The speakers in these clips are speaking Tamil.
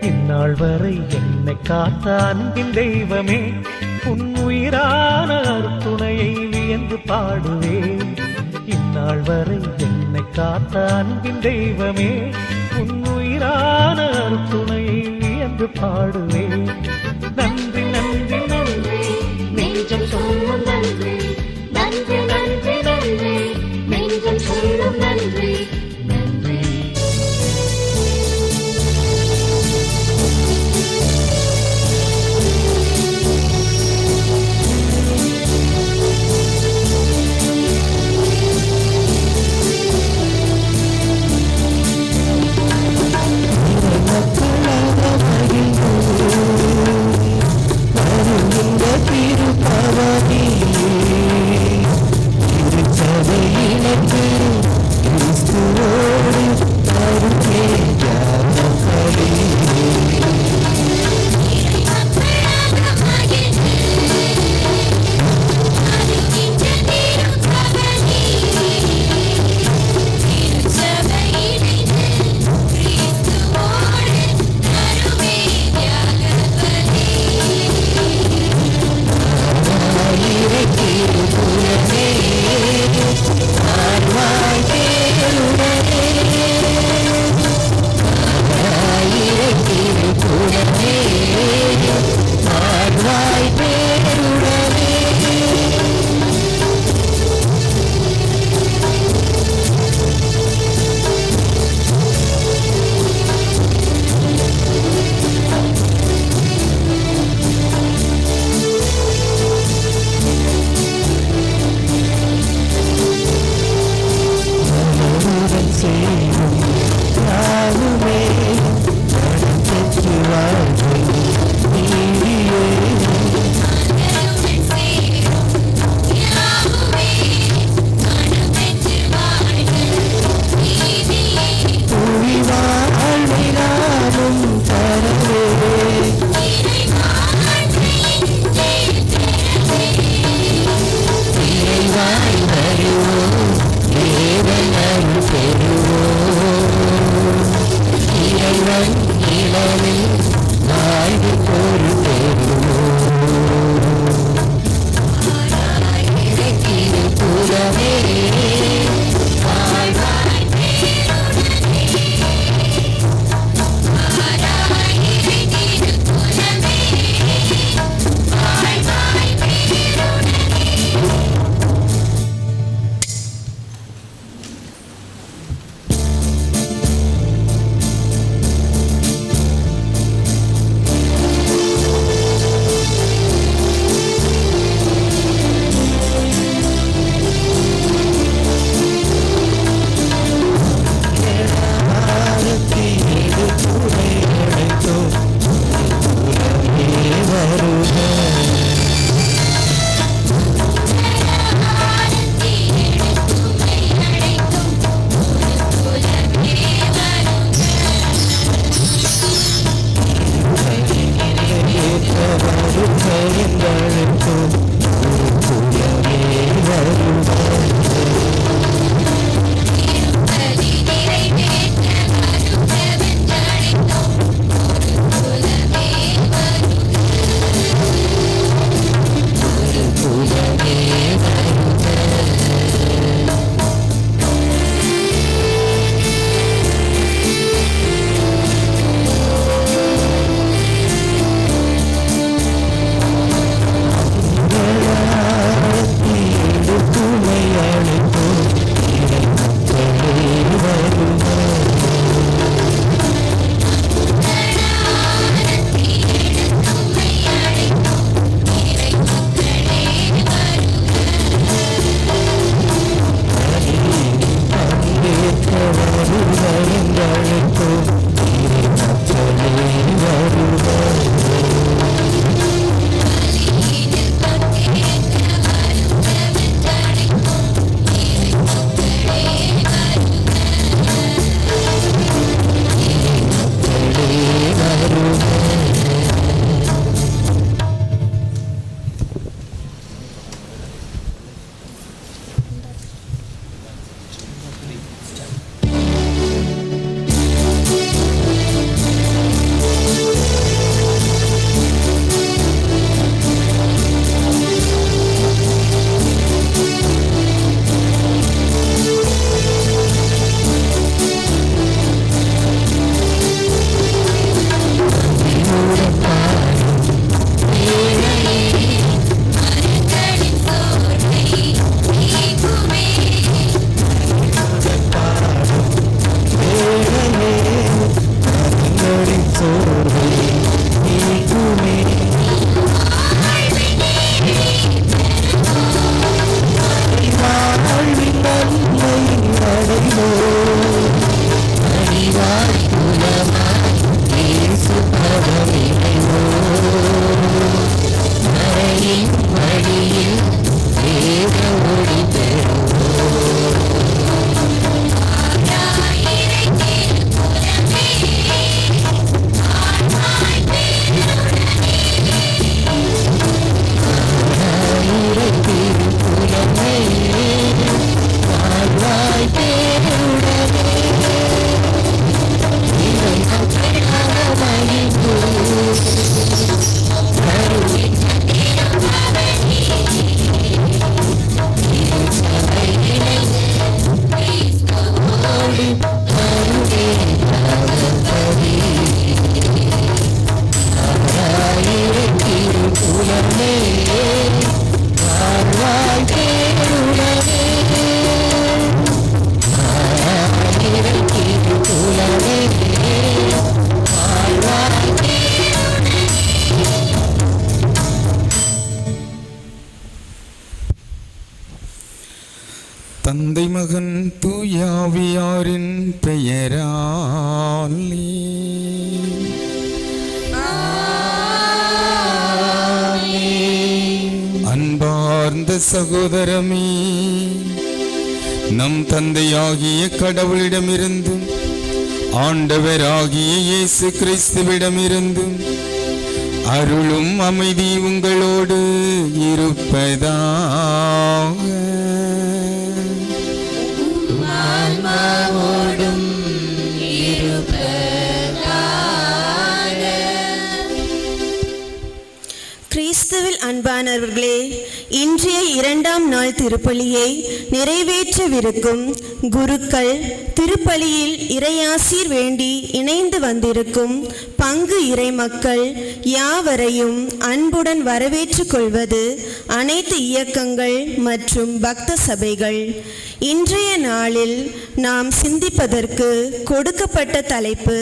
இந்நாள் வரை என்னை காத்த அன்பின் தெய்வமே, உன் உயிரான துணையை வியந்து பாடுவேன். இந்நாள் வரை என்னை காத்த அன்பின் தெய்வமே, உன் உயிரான துணையை வியந்து பாடுவேன். நன்றி நன்றி நன்றி நெஞ்சம் சொல்லும் நன்றி, நன்றி நன்றி நன்றி நெஞ்சம் சொல்லும் நன்றி நன்றி. சோர்வை நீக்குமே. வாழ்வின் நன்மை அடைவோம். அறிவாய் குலமாய் இயேசு பதவினைவோம். மறையின் வழியில் வேத ஒளி பெறுவோம். தந்தை மகன் தூயாவியாரின் பெயராலே அன்பார்ந்த சகோதரமே, நம் தந்தையாகிய கடவுளிடமிருந்தும் ஆண்டவராகிய இயேசு கிறிஸ்துவிடமிருந்தும் அருளும் அமைதி உங்களோடு இருப்பதாக. கிறிஸ்துவில் அன்பானவர்களே, இன்றைய 2ஆம் நாள் திருப்பலியை நிறைவேற்றவிருக்கும் குருக்கள், திருப்பலியில் இறையாசீர் வேண்டி இணைந்து வந்திருக்கும் பங்கு இறை மக்கள் யாவரையும் அன்புடன் வரவேற்றுக் கொள்வது அனைத்து இயக்கங்கள் மற்றும் பக்த சபைகள். இன்றைய நாளில் நாம் சிந்திப்பதற்கு கொடுக்கப்பட்ட தலைப்பு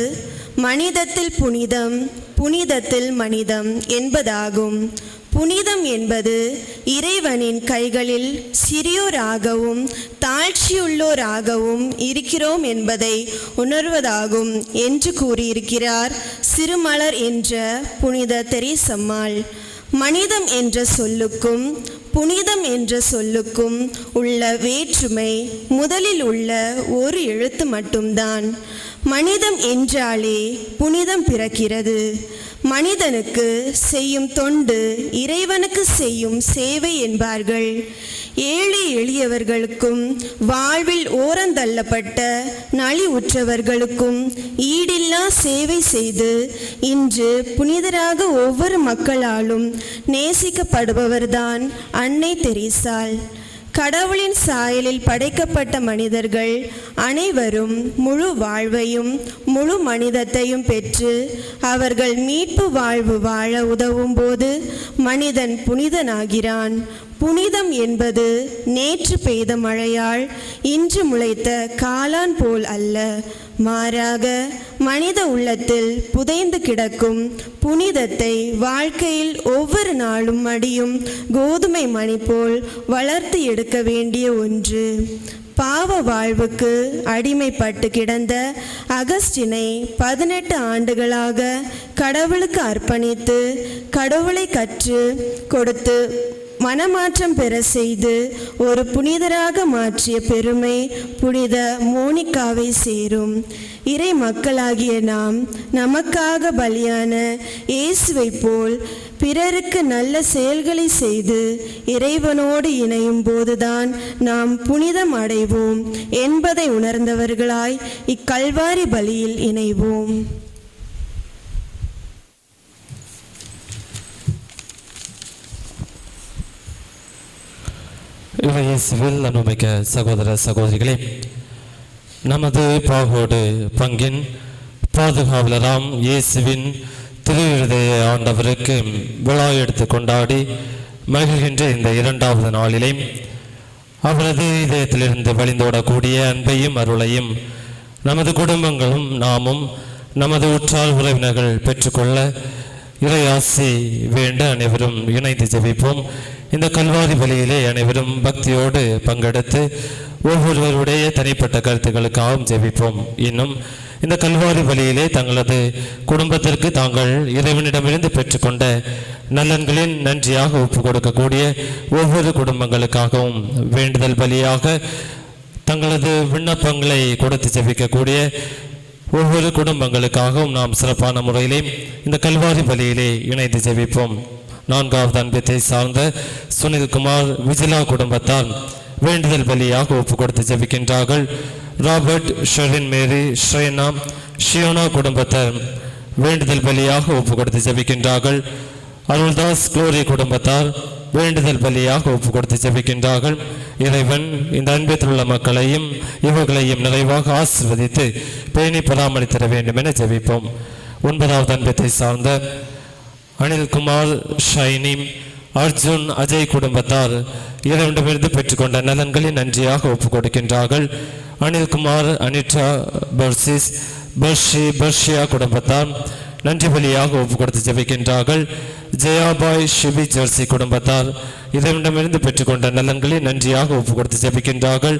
மனிதத்தில் புனிதம், புனிதத்தில் மனிதம் என்பதாகும். புனிதம் என்பது இறைவனின் கைகளில் சிறியோராகவும் தாழ்ச்சியுள்ளோராகவும் இருக்கிறோம் என்பதை உணர்வதாகும் என்று கூறியிருக்கிறார் சிறுமலர் என்ற புனித தெரேசம்மாள். மனிதம் என்ற சொல்லுக்கும் புனிதம் என்ற சொல்லுக்கும் உள்ள வேற்றுமை முதலில் உள்ள ஒரு எழுத்து மட்டும்தான். மனிதம் என்றாலே புனிதம் பிறக்கிறது. மனிதனுக்கு செய்யும் தொண்டு இறைவனுக்கு செய்யும் சேவை என்பார்கள். ஏழை எளியவர்களுக்கும் வாழ்வில் ஓரந்தள்ளப்பட்ட நலி உற்றவர்களுக்கும் ஈடில்லா சேவை செய்து இன்று புனிதராக ஒவ்வொரு மக்களாலும் நேசிக்கப்படுபவர்தான் அன்னை தெரேசாள். கடவுளின் சாயலில் படைக்கப்பட்ட மனிதர்கள் அனைவரும் முழு வாழ்வையும் முழு மனிதத்தையும் பெற்று அவர்கள் மீட்பு வாழ்வு வாழ உதவும் போது மனிதன் புனிதனாகிறான். புனிதம் என்பது நேற்று பெய்த மழையால் இன்று முளைத்த காளான் போல் அல்ல, மாறாக மனித உள்ளத்தில் புதைந்து கிடக்கும் புனிதத்தை வாழ்க்கையில் ஒவ்வொரு நாளும் மடியும் கோதுமை மணி போல் வளர்த்து எடுக்க வேண்டிய ஒன்று. பாவ வாழ்வுக்கு அடிமைப்பட்டு கிடந்த அகஸ்டினை 18 ஆண்டுகளாக கடவுளுக்கு அர்ப்பணித்து கடவுளை கற்று கொடுத்து மனமாற்றம் பெற செய்து ஒரு புனிதராக மாற்றிய பெருமை புனித மோனிகாவை சேரும். இறை மக்களாகிய நாம் நமக்காக பலியான இயேசுவை போல் பிறருக்கு நல்ல செயல்களை செய்து இறைவனோடு இணையும் போதுதான் நாம் புனிதம் அடைவோம் என்பதை உணர்ந்தவர்களாய் இக்கல்வாரி பலியில் இணைவோம். இயேசுவில் அன்புமிக்க சகோதர சகோதரிகளே, நமது பாகோடு பங்கின் பாதுகாவலராம் இயேசுவின் திருவிருதைய ஆண்டவருக்கு விழா எடுத்து கொண்டாடி மகிழ்கின்ற இந்த 2வது நாளிலே அவரது இதயத்திலிருந்து வழிந்தோடக்கூடிய அன்பையும் அருளையும் நமது குடும்பங்களும் நாமும் நமது உற்றார் உறவினர்கள் பெற்றுக்கொள்ள இறையாசி வேண்ட அனைவரும் இணைந்து ஜெபிப்போம். இந்த கல்வாரி பலியிலே அனைவரும் பக்தியோடு பங்கெடுத்து ஒவ்வொருவருடைய தனிப்பட்ட கருத்துக்களுக்காகவும் ஜெபிப்போம். இன்னும் இந்த கல்வாரி பலியிலே தங்களது குடும்பத்திற்கு தாங்கள் இறைவனிடமிருந்து பெற்றுக்கொண்ட நலன்களின் நன்றியாக ஒப்பு கொடுக்கக்கூடிய ஒவ்வொரு குடும்பங்களுக்காகவும் வேண்டுதல் பலியாக தங்களது விண்ணப்பங்களை கொடுத்து ஜெபிக்கக்கூடிய ஒவ்வொரு குடும்பங்களுக்காகவும் நாம் சிறப்பான முறையிலே இந்த கல்வாரி பலியிலே இணைந்து ஜெபிப்போம். 4வது அன்பத்தை சார்ந்த சுனில்குமார் விஜிலா குடும்பத்தார் வேண்டுதல் பலியாக ஒப்பு கொடுத்து ஜெபிக்கின்றார்கள். ராபர்ட், ஷெரின் மேரி, ஷ்ரேனா, ஷியோனா குடும்பத்தார் வேண்டுதல் பலியாக ஒப்பு கொடுத்து ஜெபிக்கின்றார்கள். அருள்தாஸ், குளோரி குடும்பத்தார் வேண்டுதல் பலியாக ஒப்பு கொடுத்து ஜெபிக்கின்றார்கள். இறைவன் இந்த அன்பத்தில் உள்ள மக்களையும் இவர்களையும் நிறைவாக ஆசீர்வதித்து பேணி பராமரித்திட வேண்டும் என ஜெபிப்போம். 9வது அன்பத்தை சார்ந்த அனில்குமார், ஷைனி, அர்ஜுன், அஜய் குடும்பத்தார் இறைவனிடமிருந்து பெற்றுக்கொண்ட நலன்களின் நன்றியாக ஒப்பு கொடுக்கின்றார்கள். அனில்குமார், அனிட்ரா, பர்சிஸ், பர்ஷியா குடும்பத்தார் நன்றி பலியாக ஒப்பு கொடுத்து ஜெபிக்கின்றார்கள். ஜெயாபாய், ஷிபி, ஜெர்சி குடும்பத்தார் இறைவனிடமிருந்து பெற்றுக்கொண்ட நலன்களின் நன்றியாக ஒப்பு கொடுத்து ஜெபிக்கின்றார்கள்.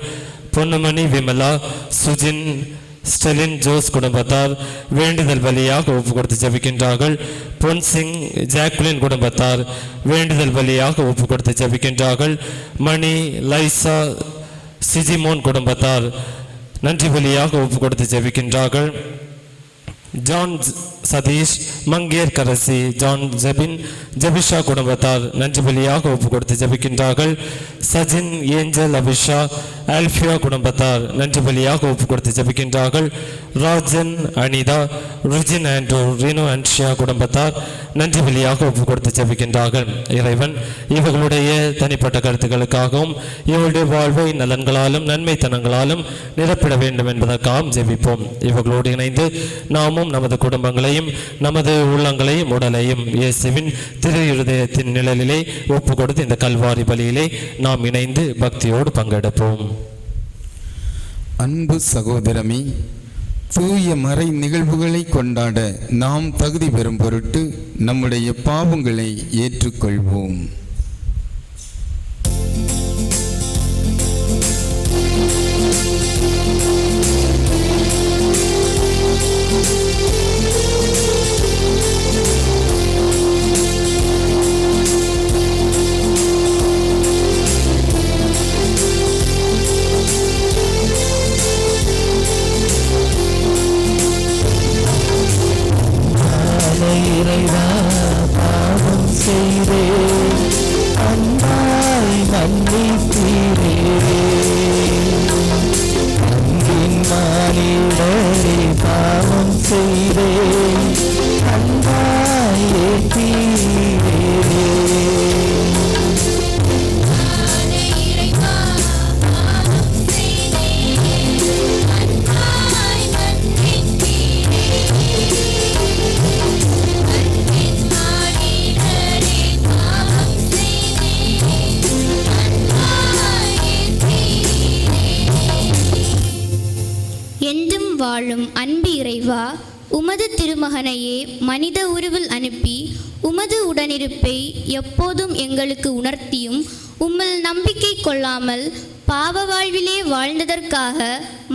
பொன்னுமணி, விமலா, சுஜின், ஸ்டெலின், ஜோஸ் குடும்பத்தார் வேண்டுதல் பலியாக ஒப்பு கொடுத்து ஜெபிக்கின்றார்கள். பொன்சிங், ஜாக்குலின் குடும்பத்தார் வேண்டுதல் பலியாக ஒப்பு கொடுத்து ஜெபிக்கின்றார்கள். மணி, லைசா, சிஜிமோன் குடும்பத்தார் நன்றி பலியாக ஒப்பு கொடுத்து ஜெபிக்கின்றார்கள். ஜான், சதீஷ், மங்கேர் கரசி, ஜான், ஜெபின், ஜெபிஷா குடும்பத்தார் நன்றி பலியாக ஒப்பு கொடுத்து ஜெபிக்கின்றார்கள். சஜின், ஏஞ்சல், அபிஷா, ஆல்ஃபியா குடும்பத்தார் நன்றி பலியாக ஒப்பு கொடுத்து ஜெபிக்கின்றார்கள். ராஜன், அனிதா, ருஜின், ஆண்ட்ரூ, ரீனோ, அன்ஷியா குடும்பத்தார் நன்றி பலியாக ஒப்பு கொடுத்து ஜெபிக்கின்றார்கள். இறைவன் இவர்களுடைய தனிப்பட்ட கருத்துக்களுக்காகவும் இவர்களுடைய வாழ்வை நலன்களாலும் நன்மைத்தனங்களாலும் நிரப்பிட வேண்டும் என்பதற்காகவும் ஜெபிப்போம். இவர்களோடு இணைந்து நாமும் நமது குடும்பங்களையும் நமது உள்ளங்களையும் உடலையும் இயேசுவின் திரு இருதயத்தின் நிழலிலே ஒப்பு கொடுத்து இந்த கல்வாரி பலியிலே நாம் இணைந்து பக்தியோடு பங்கெடுப்போம். அன்பு சகோதரமே, தூய மறை நிகழ்வுகளை கொண்டாட நாம் தகுதி பெறும் பொருட்டு நம்முடைய பாவங்களை ஏற்றுக்கொள்வோம். இறைவா, பாவம் செய்தே அன்பாய் மன்னித்தீரே. அன்பின் மானிடரே, பாவம் செய்தே அன்பாய் ஏற்றீரே. என்றும் வாழும் அன்பு இறைவா, உமது திருமகனையே மனித உருவில் அனுப்பி உமது உடனிருப்பை எப்போதும் எங்களுக்கு உணர்த்தியும் உம்மில் நம்பிக்கை கொள்ளாமல் பாவ வாழ்விலே வாழ்ந்ததற்காக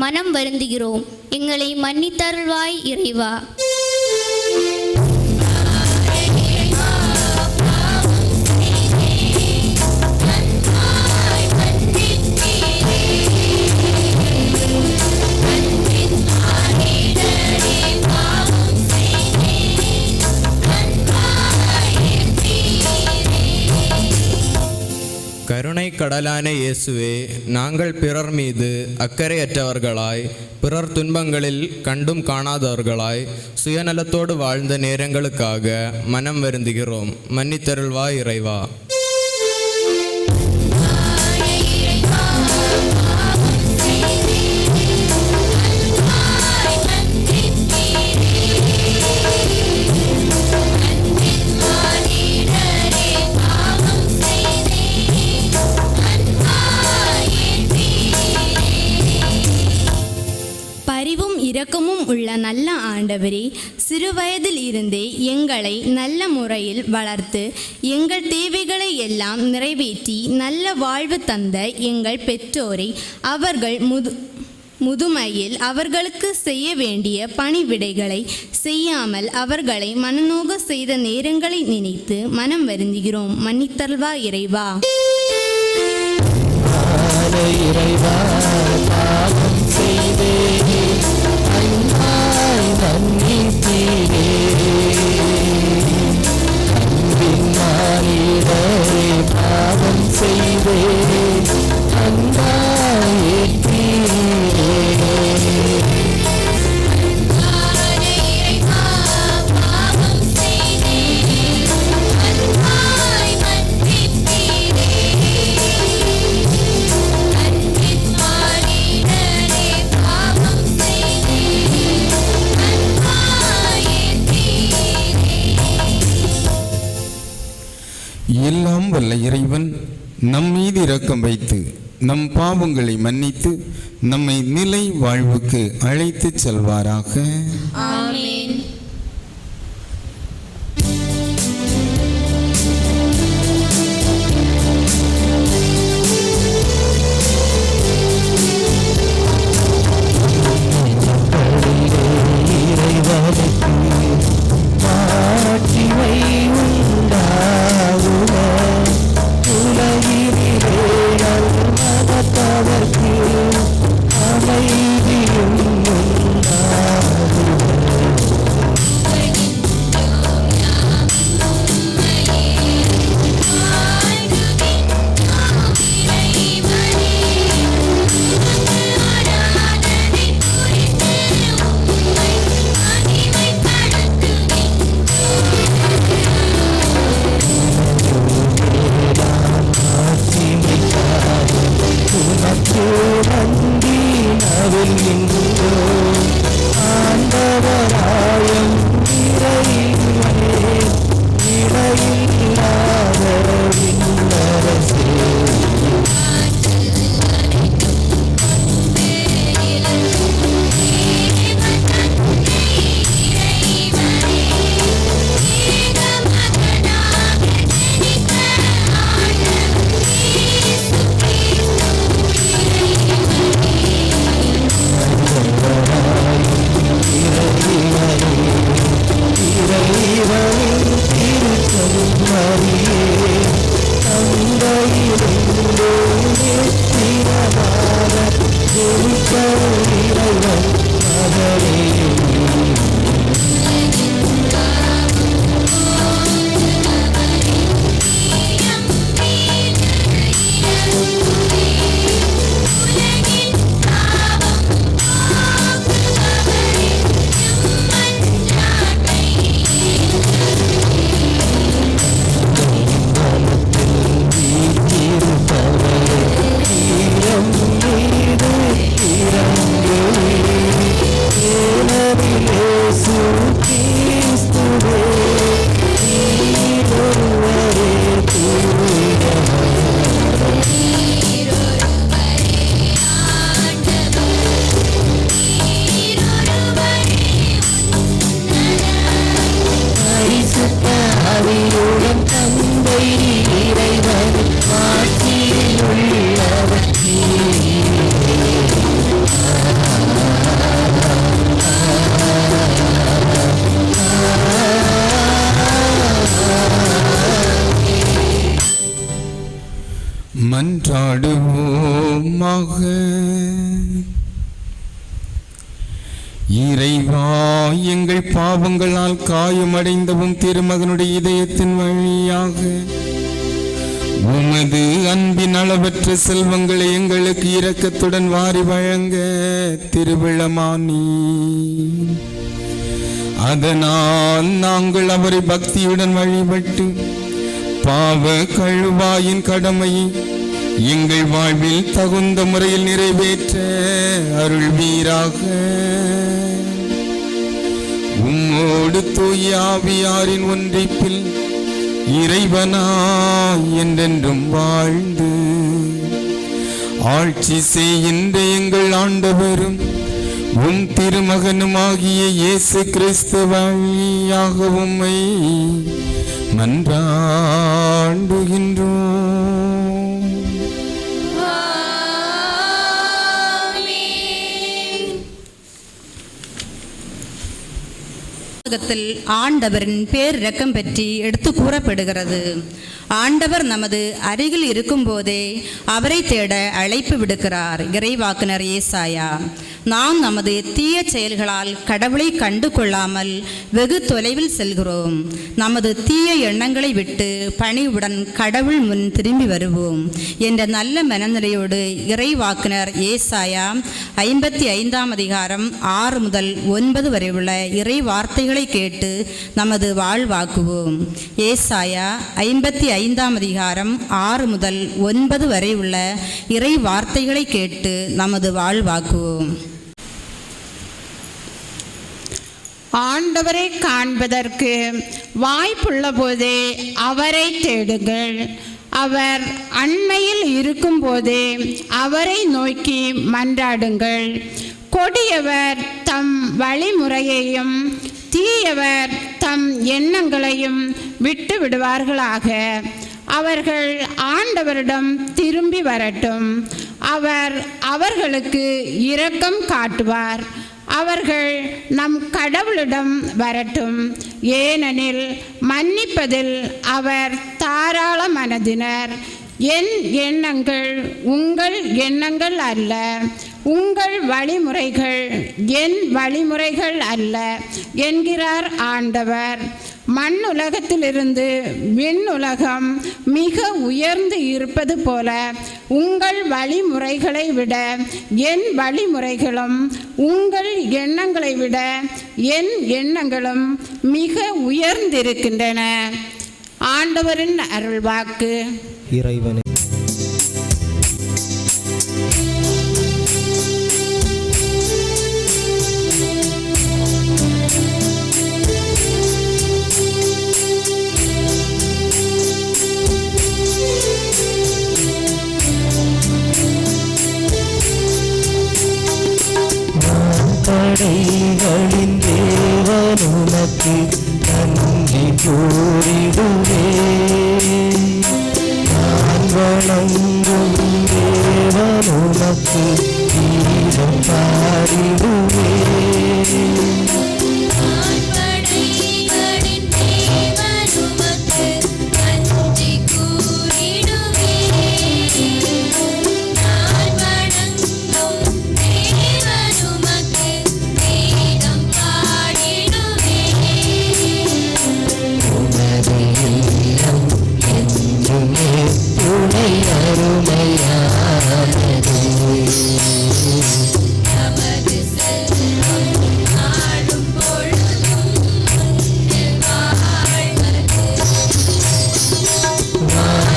மனம் வருந்துகிறோம். எங்களை மன்னித்தருள்வாய் இறைவா. கருணை கடலான இயேசுவே, நாங்கள் பிறர் மீது அக்கறையற்றவர்களாய், பிறர் துன்பங்களில் கண்டும் காணாதவர்களாய், சுயநலத்தோடு வாழ்ந்த நேரங்களுக்காக மனம் வருந்துகிறோம். மன்னித்தருள்வாய் இறைவா. பரிவும் இரக்கமும் உள்ள நல்ல ஆண்டவரே, சிறுவயதில் இருந்தே எங்களை நல்ல முறையில் வளர்த்து எங்கள் தேவைகளை எல்லாம் நிறைவேற்றி நல்ல வாழ்வு தந்த எங்கள் பெற்றோரை அவர்கள் முதுமையில் அவர்களுக்கு செய்ய வேண்டிய பணிவிடைகளை செய்யாமல் அவர்களை மனநோக செய்த நேரங்களை நினைத்து மனம் வருந்துகிறோம். மன்னித்தல்வா இறைவா. இறைவா, பாவம் செய்தேனே, அன்பாய் மன்னித்தீரே. அன்பின் மானிடரே, பாவம் செய்தேனே, அன்பாய் ஏற்றீரே. எல்லாம் வல்ல இறைவன் நம் மீது இரக்கம் வைத்து நம் பாவங்களை மன்னித்து நம்மை நிலை வாழ்வுக்கு அழைத்துச் செல்வாராக. ஆமென். மாட்சிமை உண்டாகுக, உலகினிலே நல்மனத்தவர்க்கு அமைதியும் உண்டாகுக. உனக்கு நன்றி நவில்கின்றோம் ஆண்டவராயம் இறைவனே, இணையில்லாத விண்ணரசே. இறைவனின் திருச்செம்மறியே, தந்தையிலிருந்து நித்தியமாக ஜெனித்த இறைவன் மகனே. அறிவுடன் தந்தை இறைவன் ஆட்சியில் உள்ளவர் மன்றாடுவோமாக. இறைவா, எங்கள் பாவங்களால் காயமடைந்தவும் திருமகனுடைய இதயத்தின் வழியாக உமது அன்பின் அளவற்ற செல்வங்களை எங்களுக்கு இரக்கத்துடன் வாரி வழங்க திருவிழமானி. அதனால் நாங்கள் அவரை பக்தியுடன் வழிபட்டு பாவ கழுவாயின் கடமையை எங்கள் வாழ்வில் தகுந்த முறையில் நிறைவேற்ற அருள்வீராக. உம்மோடு தூய ஆவியாரின் ஒன்றிப்பில் இறைவனாய் என்றென்றும் வாழ்ந்து ஆட்சி செய்கின்ற எங்கள் ஆண்டவரும் உம் திருமகனுமாகிய இயேசு கிறிஸ்து வழியாக உம்மை மன்றாடுகின்றோம். ஆண்டவரின் பேரிரக்கம் பற்றி எடுத்து கூறப்படுகிறது. ஆண்டவர் நமது அருகில் இருக்கும் போதே அவரை தேட அழைப்பு விடுக்கிறார். இறைவாக்குனர் ஏசாயா, நாம் நமது தீய செயல்களால் கடவுளை கண்டு கொள்ளாமல் வெகு தொலைவில் செல்கிறோம். நமது தீய எண்ணங்களை விட்டு பணிவுடன் கடவுள் முன் திரும்பி வருவோம் என்ற நல்ல மனநிலையோடு இறைவாக்குனர் ஏசாயா 55ஆம் அதிகாரம் 6 முதல் 9 வரை உள்ள இறை வார்த்தைகளை கேட்டு நமது வாழ்வாக்குவோம். ஏசாயா 55ஆம் அதிகாரம் 6 முதல் 9 வரை உள்ள இறை வார்த்தைகளை கேட்டு நமது வாழ்வாக்குவோம். ஆண்டவரை காண்பதற்கு வாய்ப்புள்ள போதே அவரை தேடுங்கள். அவர் அண்மையில் இருக்கும்போதே அவரை நோக்கி மன்றாடுங்கள். கொடியவர் தம் வழிமுறையையும் தீயவர் தம் எண்ணங்களையும் விட்டு விடுவார்களாக. அவர்கள் ஆண்டவரிடம் திரும்பி வரட்டும். அவர் அவர்களுக்கு இரக்கம் காட்டுவார். அவர்கள் நம் கடவுளிடம் வரட்டும். ஏனெனில் மன்னிப்பதில் அவர் தாராள மனதினர். என் எண்ணங்கள் உங்கள் எண்ணங்கள் அல்ல, உங்கள் வழிமுறைகள் என் வழிமுறைகள் அல்ல என்கிறார் ஆண்டவர். மண்ணுலகத்திலிருந்து விண்ணுலகம் மிக உயர்ந்து இருப்பது போல உங்கள் வழிமுறைகளை விட என் வழிமுறைகளும் உங்கள் எண்ணங்களை விட என் எண்ணங்களும் மிக உயர்ந்திருக்கின்றன. ஆண்டவரின் அருள்வாக்கு. இறைவனே, படைகளின் தேவனுமக்கு நன்றி கூறிடுவே. நான் வணங்கும் தேவனுமக்கு கீதம் பாடிடுவே.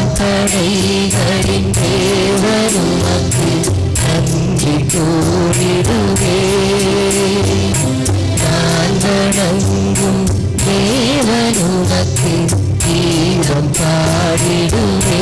படைகளின் தேவனுமக்கு நன்றி கூறிடுவே. நான் வணங்கும் தேவனுமக்கு கீதம் பாடிடுவே.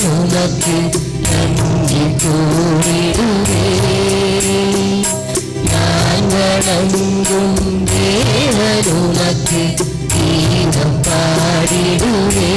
உமக்கு நன்றி கூறிடுவே. நான் வணங்கும் தேவன் உமக்கு கீதம் பாடிடுவே.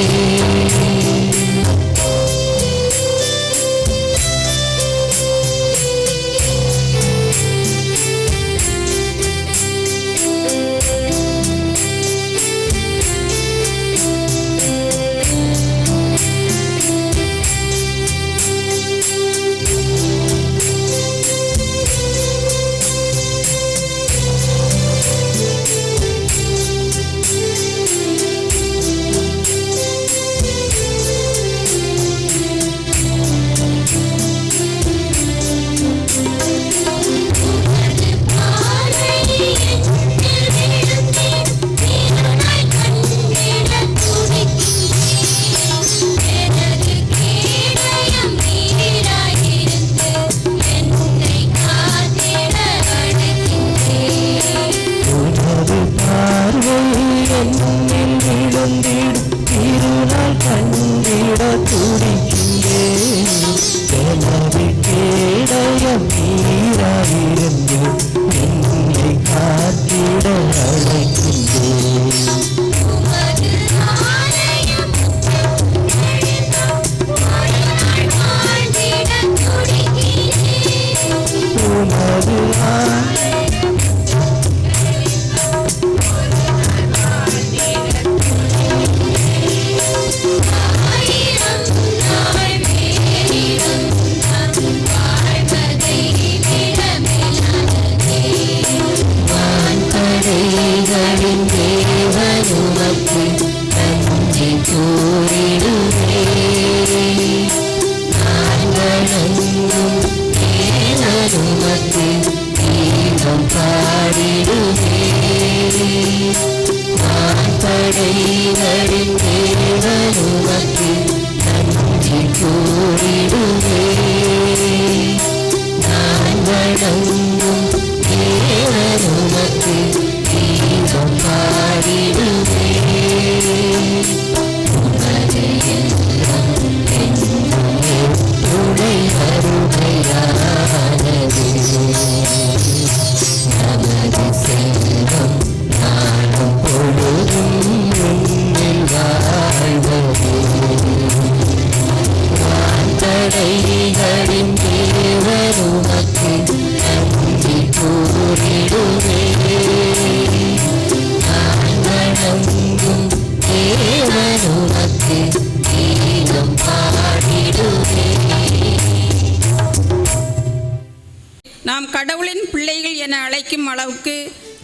நாம் கடவுளின் பிள்ளைகள் என அழைக்கும் அளவுக்கு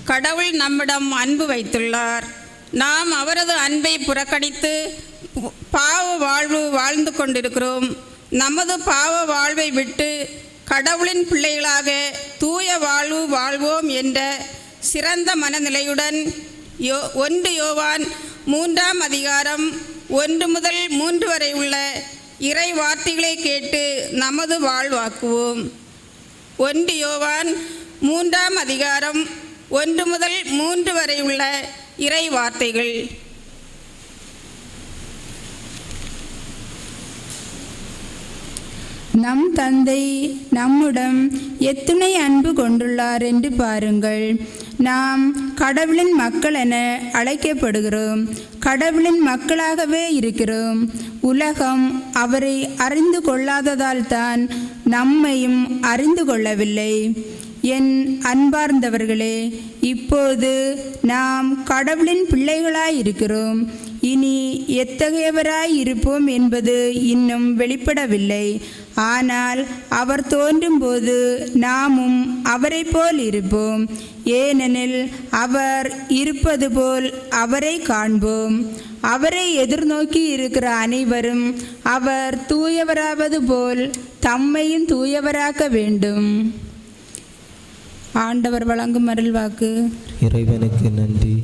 கடவுள் நம்மிடம் அன்பு வைத்துள்ளார். நாம் அவரது அன்பை புறக்கணித்து பாவ வாழ்வு வாழ்ந்து கொண்டிருக்கிறோம். நமது பாவ வாழ்வை விட்டு கடவுளின் பிள்ளைகளாக தூய வாழ்வு வாழ்வோம் என்ற சிறந்த மனநிலையுடன் 1 யோவான் 3ஆம் அதிகாரம் 1 முதல் 3 வரை உள்ள இறை வார்த்தைகளை கேட்டு நமது வாழ்வாக்குவோம். 1 யோவான் 3ஆம் அதிகாரம் 1 முதல் 3 வரை உள்ள இறை வார்த்தைகள். நம் தந்தை நம்முடன் எத்துணை அன்பு கொண்டுள்ளார் என்று பாருங்கள். நாம் கடவுளின் மக்கள் என அழைக்கப்படுகிறோம். கடவுளின் மக்களாகவே இருக்கிறோம். உலகம் அவரை அறிந்து கொள்ளாததால் தான் நம்மையும் அறிந்து கொள்ளவில்லை. என் அன்பார்ந்தவர்களே, இப்போது நாம் கடவுளின் பிள்ளைகளாயிருக்கிறோம். இனி எத்தகையவராய் இருப்போம் என்பது இன்னும் வெளிப்படவில்லை. ஆனால் அவர் தோன்றும்போது நாமும் அவரை போல் இருப்போம். ஏனெனில் அவர் இருப்பது போல் அவரை காண்போம். அவரை எதிர்நோக்கி இருக்கிற அனைவரும் அவர் தூயவராவது போல் தம்மையும் தூயவராக்க வேண்டும். ஆண்டவர் வழங்கும் அருள்வாக்கு. இறைவனுக்கு நன்றி.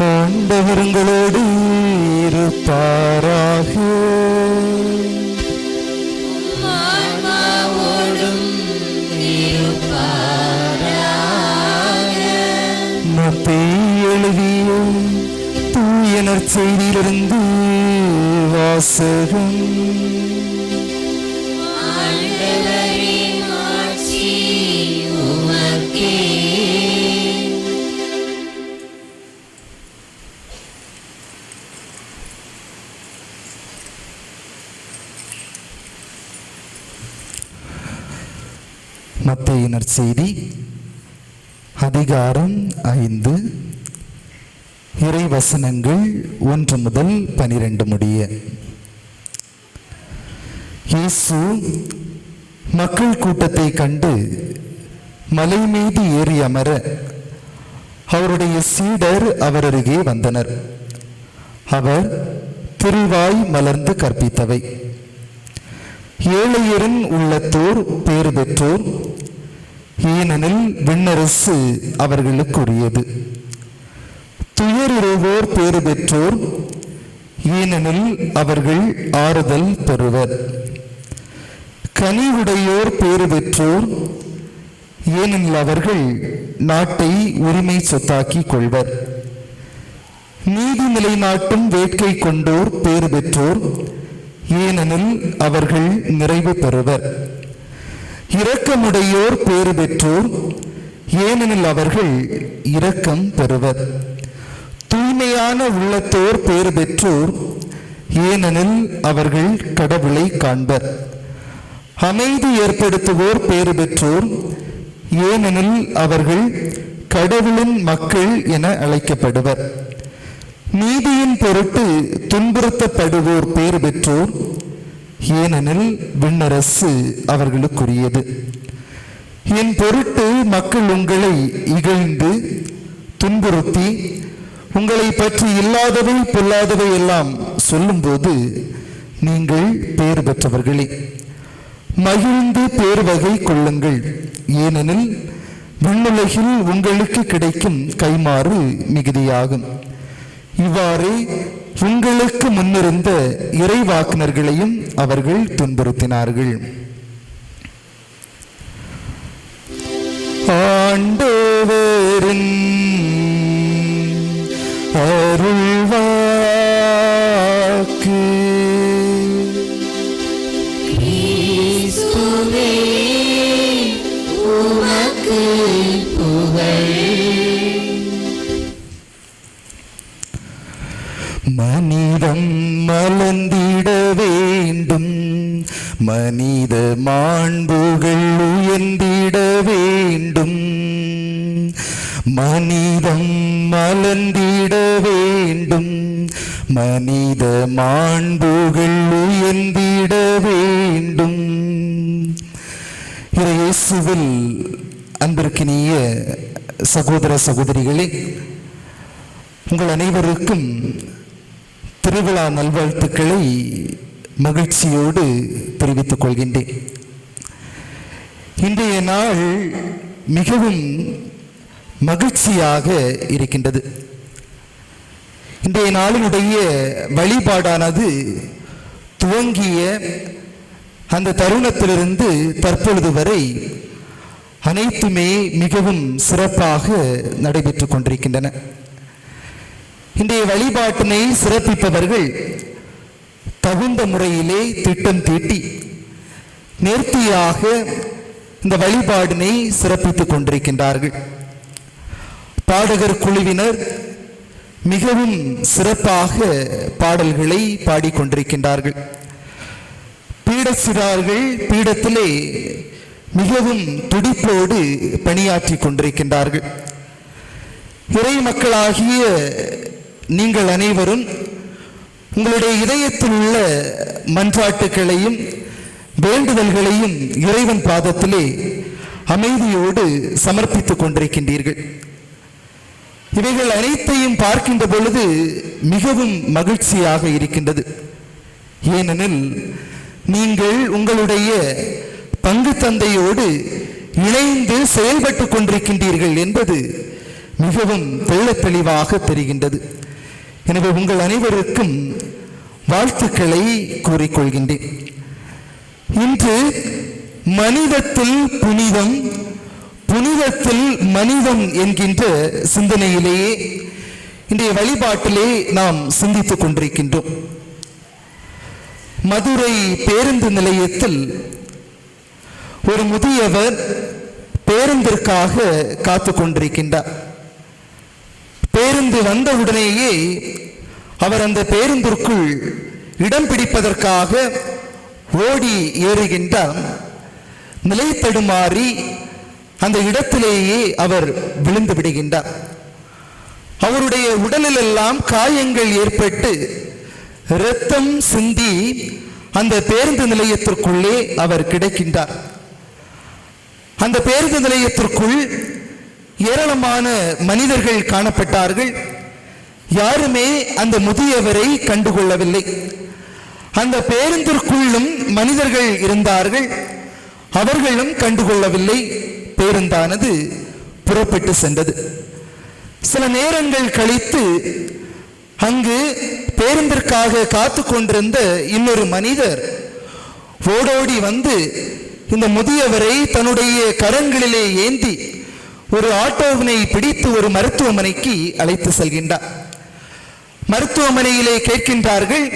ஆண்டவர் உங்களோடு இருப்பாராக. மத்தேயு எழுதிய தூய நற்செய்தியிலிருந்து வாசகம். மத்தேயு நற்செய்தி அதிகாரம் 5 இறை வசனங்கள் 1 முதல் 12 முடிய. இயேசு மக்கள் கூட்டத்தை கண்டு மலை மீது ஏறி அமர அவருடைய சீடர் அவர் அருகே வந்தனர். அவர் திருவாய் மலர்ந்து கற்பித்தவை. ஏழையரின் உள்ளத்தோர் பேறு பெற்றோர், ஏனெனில் விண்ணரசு அவர்களுக்குரியது. துயருவோர் பேறு பெற்றோர், ஏனெனில் அவர்கள் ஆறுதல் பெறுவர். கனிவுடையோர் பேறு பெற்றோர், ஏனெனில் அவர்கள் நாட்டை உரிமை சொத்தாக்கி கொள்வர். நீதி நிலைநாட்டும் வேட்கை கொண்டோர் பேறு பெற்றோர், ஏனெனில் அவர்கள் நிறைவு பெறுவர். இரக்கமுடையோர் பேறு பெற்றோர், ஏனெனில் அவர்கள் இரக்கம் பெறுவர். தூய்மையான உள்ளத்தோர் பேறு பெற்றோர், ஏனெனில் அவர்கள் கடவுளை காண்பர். அமைதி ஏற்படுத்துவோர் பேறு பெற்றோர், ஏனெனில் அவர்கள் கடவுளின் மக்கள் என அழைக்கப்படுவர். நீதியின் பொருட்டு துன்புறுத்தப்படுவோர் பேறு பெற்றோர், ஏனெனில் விண்ணரசு அவர்களுக்குரியது. என் பொருட்டு மக்கள் உங்களை இகழ்ந்து துன்புறுத்தி உங்களை பற்றி இல்லாதவை பொல்லாதவை எல்லாம் சொல்லும்போது நீங்கள் பேறு பெற்றவர்களே. மகிழ்ந்து பேர் வகை கொள்ளுங்கள், ஏனெனில் விண்ணுலகில் உங்களுக்கு கிடைக்கும் கைமாறு மிகுதியாகும். இவ்வாறு உங்களுக்கு முன்னிருந்த இறைவாக்கினர்களையும் அவர்கள் துன்புறுத்தினார்கள். ஆண்டவரின் அருள்வாக்கு. கிறிஸ்துவே உமக்கு புகழ். மனிதம் மலர்ந்திட வேண்டும், மனித மாண்புகள் உயர்ந்திட வேண்டும். மனிதம் மலர்ந்திட வேண்டும், மனித மாண்புகள் உயர்ந்திட வேண்டும். இயேசுவில் அன்பிற்கினிய சகோதர சகோதரிகளே, உங்கள் அனைவருக்கும் திருவிழா நல்வாழ்த்துக்களை மகிழ்ச்சியோடு தெரிவித்துக் கொள்கின்றேன். இன்றைய நாள் மிகவும் மகிழ்ச்சியாக இருக்கின்றது. இன்றைய நாளினுடைய வழிபாடானது துவங்கிய அந்த தருணத்திலிருந்து தற்பொழுது வரை அனைத்துமே மிகவும் சிறப்பாக நடைபெற்றுக் கொண்டிருக்கின்றன. இன்றைய வழிபாட்டினை சிறப்பிப்பவர்கள் தகுந்த முறையிலே திட்டம் தீட்டி நேர்த்தியாக இந்த வழிபாடினை சிறப்பித்துக் கொண்டிருக்கின்றார்கள். பாடகர் குழுவினர் மிகவும் சிறப்பாக பாடல்களை பாடிக்கொண்டிருக்கின்றார்கள். பீடசிறார்கள் பீடத்திலே மிகவும் துடிப்போடு பணியாற்றி கொண்டிருக்கின்றார்கள். இறை மக்களாகிய நீங்கள் அனைவரும் உங்களுடைய இதயத்தில் உள்ள மன்றாட்டுக்களையும் வேண்டுதல்களையும் இறைவன் பாதத்திலே அமைதியோடு சமர்ப்பித்துக் கொண்டிருக்கின்றீர்கள். இவைகள் அனைத்தையும் பார்க்கின்ற பொழுது மிகவும் மகிழ்ச்சியாக இருக்கின்றது. ஏனெனில் நீங்கள் உங்களுடைய பங்கு தந்தையோடு இணைந்து செயல்பட்டு கொண்டிருக்கின்றீர்கள் என்பது மிகவும் தெள்ளத் தெளிவாக தெரிகின்றது. எனவே உங்கள் அனைவருக்கும் வாழ்த்துக்களை கூறிக்கொள்கின்றேன். இன்று மனிதத்தில் புனிதம், புனிதத்தில் மனிதம் என்கின்ற சிந்தனையிலேயே இன்றைய வழிபாட்டிலே நாம் சிந்தித்துக் கொண்டிருக்கின்றோம். மதுரை பேருந்து நிலையத்தில் ஒரு முதியவர் பேருந்திற்காக காத்து கொண்டிருக்கின்றார். பேருந்து வந்தவுடனேயே அவர் அந்த பேருந்திற்குள் இடம் பிடிப்பதற்காக ஓடி ஏறுகின்றார். நிலை தடுமாறி அந்த இடத்திலேயே அவர் விழுந்து விடுகின்றார். அவருடைய உடலிலெல்லாம் காயங்கள் ஏற்பட்டு இரத்தம் சிந்தி அந்த பேருந்து நிலையத்திற்குள்ளே அவர் கிடக்கின்றார். அந்த பேருந்து நிலையத்திற்குள் ஏராளமான மனிதர்கள் காணப்பட்டார்கள். யாருமே அந்த முதியவரை கண்டுகொள்ளவில்லை. அந்த பேருந்திற்குள்ளும் மனிதர்கள் இருந்தார்கள், அவர்களும் கண்டுகொள்ளவில்லை. பேருந்தானது புறப்பட்டு சென்றது. சில நேரங்கள் கழித்து அங்கு பேருந்திற்காக காத்து கொண்டிருந்த இன்னொரு மனிதர் ஓடோடி வந்து இந்த முதியவரை தன்னுடைய கரங்களிலே ஏந்தி ஒரு ஆட்டோவினை பிடித்து ஒரு மருத்துவமனைக்கு அழைத்து செல்கின்றார். மருத்துவமனையிலே கேட்கின்றார்கள்,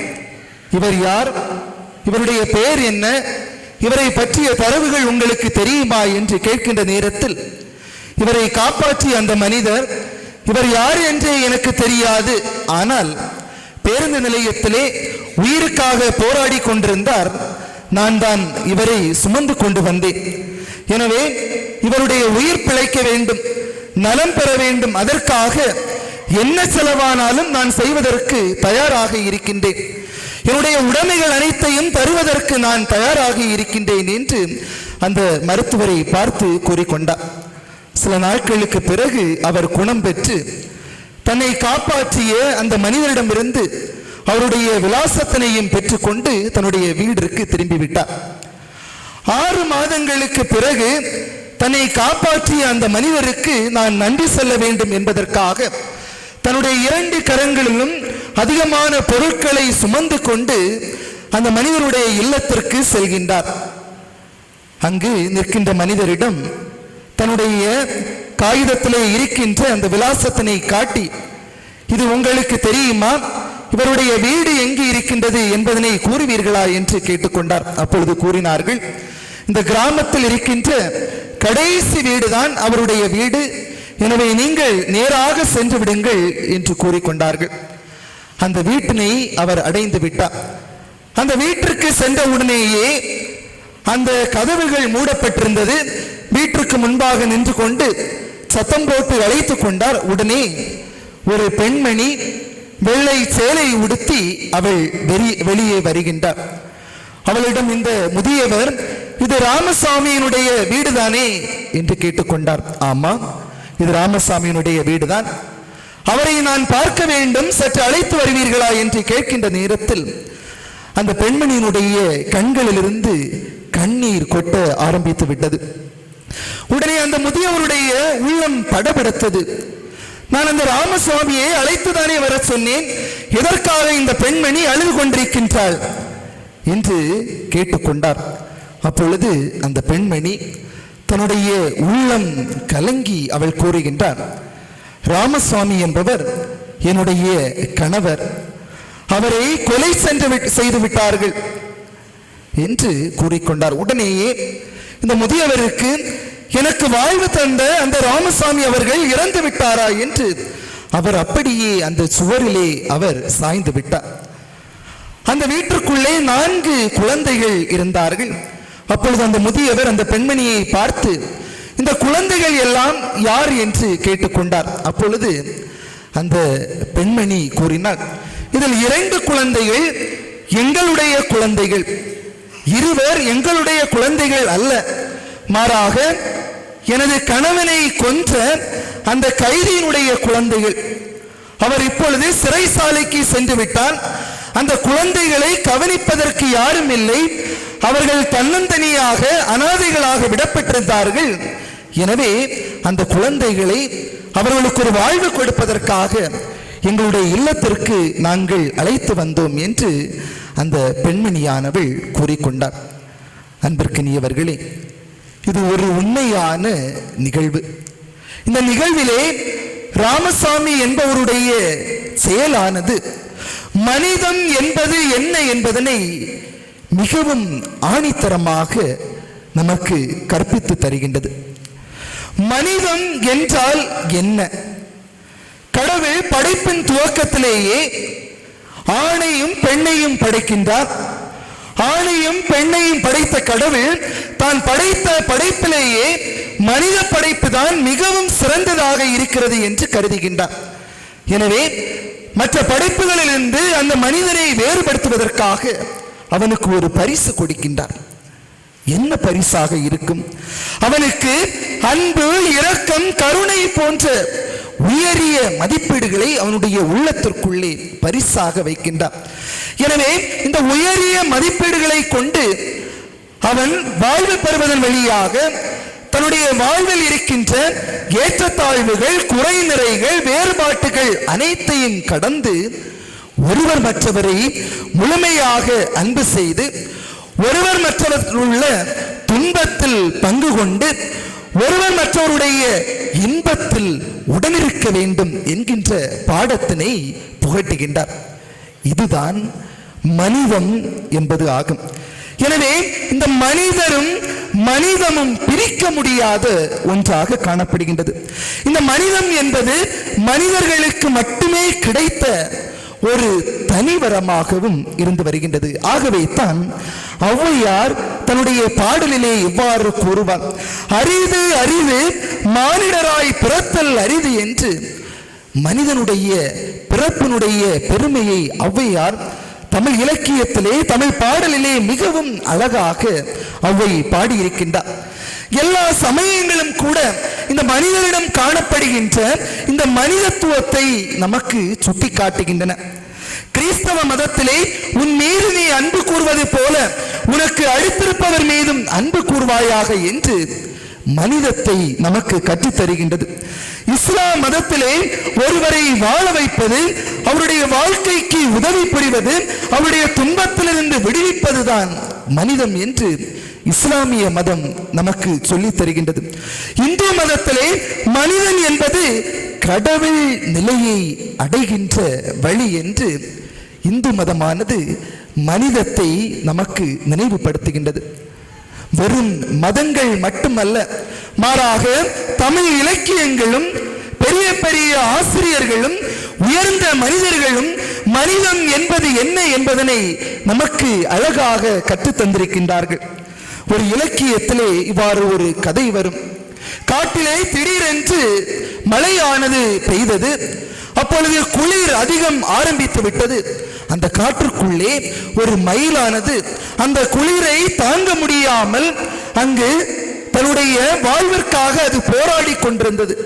இவர் யார், இவருடைய பெயர் என்ன, இவரை பற்றிய தரவுகள் உங்களுக்கு தெரியுமா என்று கேட்கின்ற நேரத்தில் இவரை காப்பாற்றிய அந்த மனிதர், இவர் யார் என்றே எனக்கு தெரியாது, ஆனால் பேருந்து நிலையத்திலே உயிருக்காக போராடி கொண்டிருந்தார், நான் தான் இவரை சுமந்து கொண்டு வந்தேன். எனவே இவருடைய உயிர் பிழைக்க வேண்டும், நலம் பெற வேண்டும், அதற்காக என்ன செலவானாலும் நான் செய்வதற்கு தயாராக இருக்கின்றேன், என்னுடைய உடைமைகள் அனைத்தையும் தருவதற்கு நான் தயாராக இருக்கின்றேன் என்று அந்த மருத்துவரை பார்த்து கூறிக்கொண்டார். சில நாட்களுக்கு பிறகு அவர் குணம் பெற்று தன்னை காப்பாற்றிய அந்த மனிதரிடமிருந்து அவருடைய விலாசத்தினையும் பெற்றுக்கொண்டு தன்னுடைய வீட்டிற்கு திரும்பிவிட்டார். 6 மாதங்களுக்கு பிறகு தன்னை காப்பாற்றிய அந்த மனிதருக்கு நான் நன்றி சொல்ல வேண்டும் என்பதற்காக தன்னுடைய 2 கரங்களிலும் அதிகமான பொருட்களை சுமந்து கொண்டு அந்த மனிதருடைய இல்லத்திற்கு செல்கின்றார். அங்கு நிற்கின்ற மனிதரிடம் தன்னுடைய காகிதத்திலே இருக்கின்ற அந்த விலாசத்தினை காட்டி, இது உங்களுக்கு தெரியுமா, இவருடைய வீடு எங்கு இருக்கின்றது என்பதனை கூறுவீர்களா என்று கேட்டுக்கொண்டார். அப்பொழுது கூறினார்கள், இந்த கிராமத்தில் இருக்கின்ற கடைசி வீடுதான் அவருடைய வீடு, எனவே நீங்கள் நேராக சென்று விடுங்கள் என்று கூறிக்கொண்டார்கள். அந்த வீட்டினை அவர் அடைந்து விட்டார். அந்த வீட்டிற்கு சென்ற உடனேயே அந்த கதவுகள் மூடப்பட்டிருந்தது. வீட்டிற்கு முன்பாக நின்று கொண்டு சத்தம் போட்டு அழைத்து கொண்டார். உடனே ஒரு பெண்மணி வெள்ளை சேலை உடுத்தி அவள் வெளியே வருகின்றார். அவளிடம் இந்த முதியவர், இது ராமசாமியினுடைய வீடுதானே என்று கேட்டுக்கொண்டார். ஆமா, இது ராமசாமியினுடைய வீடுதான், அவரை நான் பார்க்க வேண்டும், சற்று அழைத்து வருவீர்களா என்று கேட்கின்ற நேரத்தில் அந்த பெண்மணியினுடைய கண்களிலிருந்து கண்ணீர் கொட்ட ஆரம்பித்து விட்டது. உடனே அந்த முதியவருடைய உள்ளம் படபடத்தது. நான் அந்த ராமசுவாமியை அழைத்துதானே வர சொன்னேன், எதற்காக இந்த பெண்மணி அழுது கொண்டிருக்கின்றாள் என்று கேட்டுக்கொண்டார். அப்பொழுது அந்த பெண்மணி தன்னுடைய உள்ளம் கலங்கி அவள் கூறுகின்றார், ராமசுவாமி என்பவர் என்னுடைய கணவர், அவரை கொலை செய்து விட்டார்கள் என்று கூறிக்கொண்டார். உடனேயே இந்த முதியவருக்கு, எனக்கு வாழ்வு தந்த அந்த ராமசாமி அவர்கள் இறந்து விட்டாரா என்று அவர் அப்படியே அந்த சுவரிலே அவர் சாய்ந்து விட்டார். அந்த வீட்டிற்குள்ளே 4 குழந்தைகள் இருந்தார்கள். அப்பொழுது அந்த முதியவர் அந்த பெண்மணியை பார்த்து, இந்த குழந்தைகள் எல்லாம் யார் என்று கேட்டுக்கொண்டார். அப்பொழுது அந்த பெண்மணி கூறினார், இதில் 2 குழந்தைகள் எங்களுடைய குழந்தைகள், 2 எங்களுடைய குழந்தைகள் அல்ல, மாறாக எனது கணவனை கொன்ற அந்த கைதியினுடைய குழந்தைகள். அவர் இப்பொழுது சிறைசாலைக்கு சென்று விட்டார். அந்த குழந்தைகளை கவனிப்பதற்கு யாரும் இல்லை, அவர்கள் தன்னந்தனியாக அனாதைகளாக விடப்பட்டிருந்தார்கள். எனவே அந்த குழந்தைகளை அவர்களுக்கு ஒரு வாழ்வு கொடுப்பதற்காக எங்களுடைய இல்லத்திற்கு நாங்கள் அழைத்து வந்தோம் என்று அந்த பெண்மணியானவள் கூறிக்கொண்டார். அன்பிற்கினியவர்களே, இது ஒரு உண்மையான நிகழ்வு. இந்த நிகழ்விலே ராமசாமி என்பவருடைய செயலானது மனிதம் என்பது என்ன என்பதனை மிகவும் ஆணித்தரமாக நமக்கு கற்பித்து தருகின்றது. மனிதம் என்றால் என்ன? கடவுள் படைப்பின் துவக்கத்திலேயே ஆணையும் பெண்ணையும் படைக்கின்றார். ஆணையும் பெண்ணையும் படைத்த கடவுள் தான் படைத்த படைப்பிலேயே மனித படைப்பு தான் மிகவும் சிறந்ததாக இருக்கிறது என்று கருதுகின்றார். எனவே மற்ற படைப்புகளிலிருந்து அந்த மனிதனை வேறுபடுத்துவதற்காக அவனுக்கு ஒரு பரிசு கொடுக்கின்றார். என்ன பரிசாக இருக்கும்? அவனுக்கு அன்பு, இரக்கம், கருணை போன்ற உயரிய மதிப்பீடுகளை அவனுடைய உள்ளத்திற்குள்ளே பரிசாக வைக்கின்றார். எனவே இந்த உயரிய மதிப்பீடுகளை கொண்டு அவன் வாழ்வு பெறுவதன் வழியாக தன்னுடைய வாழ்வில் இருக்கின்ற ஏற்றத்தாழ்வுகள், குறை நிறைகள், வேறுபாட்டுகள் அனைத்தையும் கடந்து ஒருவர் மற்றவரை முழுமையாக அன்பு செய்து ஒருவர் மற்றவர்களுள்ள துன்பத்தில் பங்கு கொண்டு ஒருவர் மற்றவருடைய இன்பத்தில் உடனிருக்க வேண்டும் என்கின்ற பாடத்தினை புகட்டுகின்றார். இதுதான் மனிதம் என்பது ஆகும். எனவே இந்த மனிதரும் மனிதமும் பிரிக்க முடியாத ஒன்றாக காணப்படுகின்றது. இந்த மனிதம் என்பது மனிதர்களுக்கு மட்டுமே கிடைத்த ஒரு தனிவரமாகவும் இருந்து வருகின்றது. ஆகவே தான் ஔவையார் தன்னுடைய பாடலிலே இவ்வாறு கூறுவார்: அரிது அரிது மானிடராய் பிறத்தல் அரிது என்று மனிதனுடைய பிறப்பினுடைய பெருமையை ஔவையார் தமிழ் இலக்கியத்திலே, தமிழ் பாடலிலே மிகவும் அழகாக ஔவை பாடியிருக்கின்றார். எல்லா சமயங்களும் கூட இந்த மனிதனிடம் காணப்படுகின்ற இந்த மனிதத்துவத்தை நமக்கு சுட்டி காட்டுகின்றன. கிறிஸ்தவ மதத்திலே உன் மீது நீ அன்பு கூறுவது போல உனக்கு அடுத்திருப்பவர் மீதும் அன்பு கூறுவாயாக என்று மனிதத்தை நமக்கு கற்றுத்தருகின்றது. இஸ்லாம் மதத்திலே ஒருவரை வாழ வைப்பது, அவருடைய வாழ்க்கைக்கு உதவி புரிவது, அவருடைய துன்பத்திலிருந்து விடுவிப்பதுதான் மனிதம் என்று இஸ்லாமிய மதம் நமக்கு சொல்லித் தருகின்றது. இந்து மதத்திலே மனிதன் என்பது கடவுள் நிலையை அடைகின்ற வழி என்று இந்து மதமானது மனிதத்தை நமக்கு நினைவுபடுத்துகின்றது. வெறும் மதங்கள் மட்டுமல்ல, மாறாக தமிழ் இலக்கியங்களும் பெரிய பெரிய ஆசிரியர்களும் உயர்ந்த மனிதர்களும் மனிதம் என்பது என்ன என்பதனை நமக்கு அழகாக கற்றுத்தந்திருக்கின்றார்கள். ஒரு இலக்கியத்திலே இவ்வாறு ஒரு கதை வரும். காட்டிலே திடீரென்று மழையானது பெய்தது. அப்பொழுது குளிர் அதிகம் ஆரம்பித்து விட்டது. அந்த காற்றுக்குள்ளே ஒரு மயிலானது அந்த குளிரை தாங்க முடியாமல் அங்கு தன்னுடைய வாழ்விற்காக அது போராடி கொண்டிருந்தது.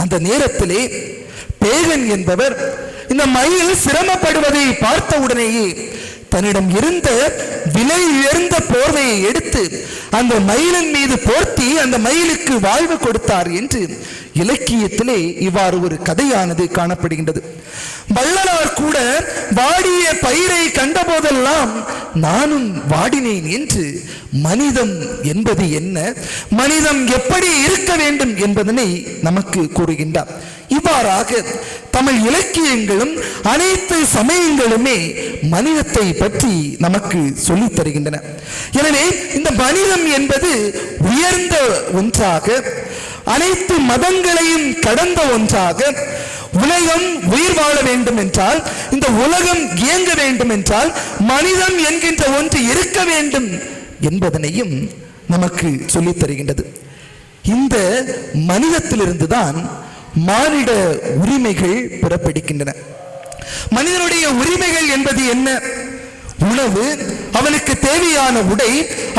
அந்த நேரத்திலே பேகன் என்பவர் இந்த மயில் சிரமப்படுவதை பார்த்த உடனேயே தன்னிடம் இருந்த விலை உயர்ந்த போர்வையை எடுத்து அந்த மயிலின் மீது போர்த்தி அந்த மயிலுக்கு வாழ்வு கொடுத்தார் என்று இலக்கியத்திலே இவ்வாறு ஒரு கதையானது காணப்படுகின்றது. வள்ளலார் கூட வாடிய பயிரை கண்டபோதெல்லாம் நானும் வாடினேன் என்று மனிதம் என்பது என்ன, மனிதம் எப்படி இருக்க வேண்டும் என்பதனை நமக்கு கூறுகின்றார். இவ்வாறாக தமிழ் இலக்கியங்களும் அனைத்து சமயங்களுமே மனிதத்தை பற்றி நமக்கு சொல்லித் தருகின்றன. எனவே இந்த மனிதம் என்பது உயர்ந்த ஒன்றாக, அனைத்து மதங்களையும் கடந்த ஒன்றாக, உலகம் உயிர் வாழ வேண்டும் என்றால், இந்த உலகம் இயங்க வேண்டும் என்றால் மனிதம் என்கின்ற ஒன்று இருக்க வேண்டும் என்பதனையும் நமக்கு சொல்லித் தருகின்றது. இந்த மனிதத்திலிருந்துதான் மானிட உரிமைகள் பிறப்பிடிக்கின்றன. மனிதனுடைய உரிமைகள் என்பது என்ன? உணவு, அவனுக்கு தேவையான உடை,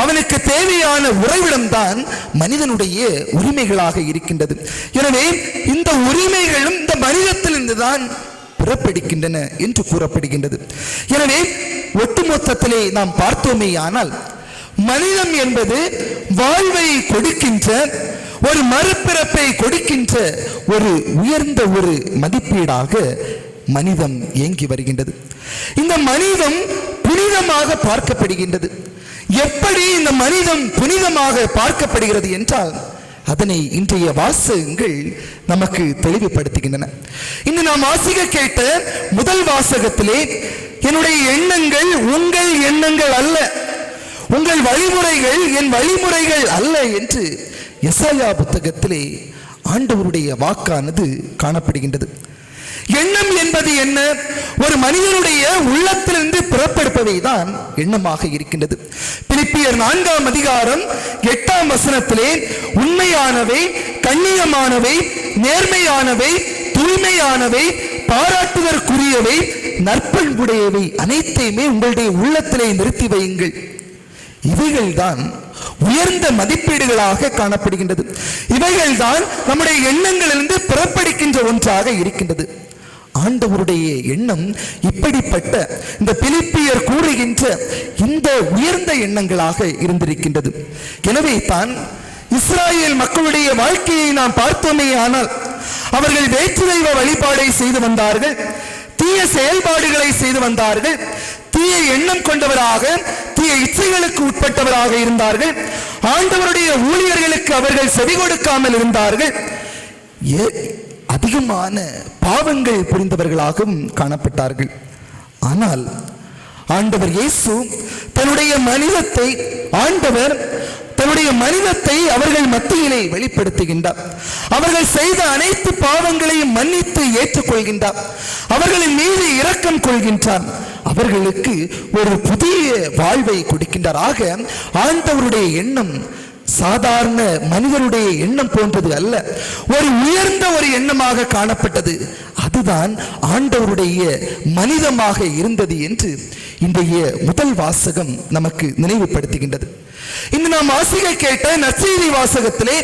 அவனுக்கு தேவையான உறைவிடம்தான் மனிதனுடைய உரிமைகளாக இருக்கின்றது. எனவே இந்த உரிமைகளும் இந்த மனிதத்திலிருந்துதான் பிறப்பிடிக்கின்றன என்று கூறப்படுகின்றது. எனவே ஒட்டுமொத்தத்திலே நாம் பார்த்தோமே ஆனால் மனிதம் என்பது வாழ்வை கொடுக்கின்ற, ஒரு மறுபிறப்பை கொடுக்கின்ற ஒரு உயர்ந்த ஒரு மதிப்பீடாக மனிதம் இயங்கி வருகின்றது. இந்த மனிதம் புனிதமாக பார்க்கப்படுகின்றது. எப்படி இந்த மனிதம் புனிதமாக பார்க்கப்படுகிறது என்றால் அதனை இன்றைய வாசகங்கள் நமக்கு தெளிவுபடுத்துகின்றன. இன்று நாம் வாசிக்க கேட்ட முதல் வாசகத்திலே என்னுடைய எண்ணங்கள் உங்கள் எண்ணங்கள் அல்ல, உங்கள் வழிமுறைகள் என் வழிமுறைகள் அல்ல என்று எசாயா புத்தகத்திலே ஆண்டவருடைய வாக்கானது காணப்படுகின்றது. எண்ணம் என்பது என்ன? ஒரு மனிதனுடைய உள்ளத்திலிருந்து புறப்படுப்பவை தான் எண்ணமாக இருக்கின்றது. பிலிப்பியர் 4ஆம் அதிகாரம் 8ஆம் வசனத்திலே உண்மையானவை, கண்ணியமானவை, நேர்மையானவை, தூய்மையானவை, பாராட்டுதற்குரியவை, நற்பண்புடையவை அனைத்தையுமே உங்களுடைய உள்ளத்திலே நிறுத்தி வையுங்கள். இவைகள்தான் உயர்ந்த மதிப்பீடுகளாக காணப்படுகின்றது. இவைகள்தான் நம்முடைய எண்ணங்களிலிருந்து புறப்படுகின்ற ஒன்றாக இருக்கின்றது. ஆண்டவருடைய எண்ணம் இப்படிப்பட்ட இந்த பிலிப்பியர் கூறுகின்ற இந்த உயர்ந்த எண்ணங்களாக இருந்திருக்கின்றது. எனவே தான் இஸ்ராயேல் மக்களுடைய வாழ்க்கையை நாம் பார்த்தோமே ஆனால் அவர்கள் வேற்று தெய்வ வழிபாடை செய்து வந்தார்கள், தீய செயல்பாடுகளை செய்து வந்தார்கள், தீய எண்ணம் கொண்டவராக, தீய இச்சைகளுக்கு உட்பட்டவராக இருந்தார்கள். ஆண்டவருடைய ஊழியர்களுக்கு அவர்கள் செவி கொடுக்காமல் இருந்தார்கள். அதிகமான பாவங்கள் புரிந்தவர்களாகவும் காணப்பட்டார்கள். ஆனால் ஆண்டவர் இயேசு தன்னுடைய மனிதத்தை அவர்கள் மத்தியிலே வெளிப்படுத்துகின்றார். அவர்கள் செய்த அனைத்து பாவங்களையும் மன்னித்து ஏற்றுக்கொள்கின்றார். அவர்களின் மீது இரக்கம் கொள்கின்றார். அவர்களுக்கு ஒரு புதிய வாழ்வை கொடுக்கின்றார். ஆக ஆண்டவருடைய எண்ணம் சாதாரண மனிதருடைய எண்ணம் போன்றது அல்ல, ஒரு உயர்ந்த ஒரு எண்ணமாக காணப்பட்டது. அதுதான் ஆண்டவருடைய மனிதமாக இருந்தது என்று இன்றைய முதல் வாசகம் நமக்கு நினைவுபடுத்துகின்றது. இன்று நாம் வாசிக்க கேட்ட நற்செய்தி வாசகத்திலே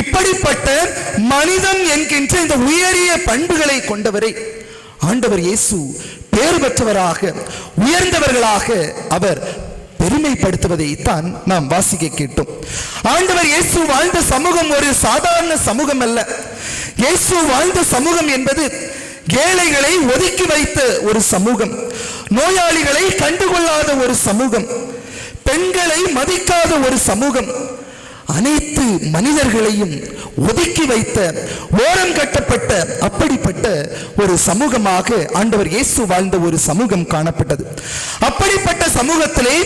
இப்படிப்பட்ட மனிதம் என்கின்ற இந்த உயரிய பண்புகளை கொண்டவரை ஆண்டவர் இயேசு பேர் பெற்றவராக, உயர்ந்தவர்களாக அவர் பெருமைப்படுத்துவதை தான் நாம் வாசிக்க கேட்டோம். ஆண்டவர் இயேசு வாழ்ந்த சமூகம் ஒரு சாதாரண சமூகம் அல்ல. இயேசு வாழ்ந்த சமூகம் என்பது ஏழைகளை ஒதுக்கி வைத்த ஒரு சமூகம், நோயாளிகளை கண்டுகொள்ளாத ஒரு சமூகம், பெண்களை மதிக்காத ஒரு சமூகம், அனைத்து மனிதர்களையும் ஒதுக்கி வைத்த, ஓரம் கட்டப்பட்ட அப்படிப்பட்ட ஒரு சமூகமாக ஆண்டவர் இயேசு வாழ்ந்த ஒரு சமூகம் காணப்பட்டது. அப்படிப்பட்ட சமூகத்திலே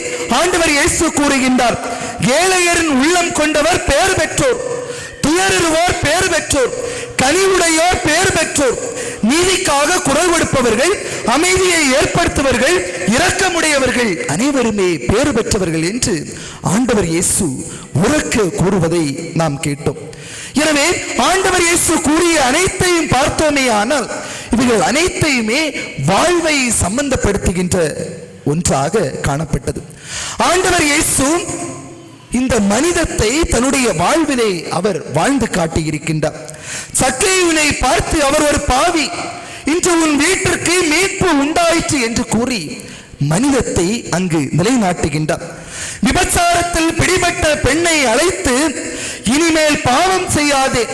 ஆண்டவர் இயேசு கூறுகின்றார், ஏழையரின் உள்ளம் கொண்டவர் பேறு பெற்றோர், துயருவோர் பேறு பெற்றோர், கனிவுடையோர் பேறு பெற்றோர், நீதிக்காக குரல் கொடுப்பவர்கள், அமைதியை ஏற்படுத்துவர்கள், இரக்கமுடையவர்கள் அனைவருமே பேறு பெற்றவர்கள் என்று ஆண்டவர் இயேசு உரக்க கூறுவதை நாம் கேட்டோம். எனவே ஆண்டவர் இயேசு கூறிய அனைத்தையும் பார்த்தோமே ஆனால் இவைகள் அனைத்தையுமே வாழ்வை சம்பந்தப்படுத்துகின்ற ஒன்றாக காணப்பட்டது. ஆண்டவர் இயேசு இந்த மனிதத்தை தன்னுடைய வாழ்விலே அவர் வாழ்ந்து காட்டியிருக்கின்றார். சக்கேயுவை பார்த்து அவர் ஒரு பாவி, இன்று உன் வீட்டிற்கு மீட்பு உண்டாயிற்று என்று கூறி மனிதத்தை அங்கு நிலைநாட்டுகின்றார். விபச்சாரத்தில் பிடிபட்ட பெண்ணை அழைத்து, இனிமேல் பாவம் செய்யாதே,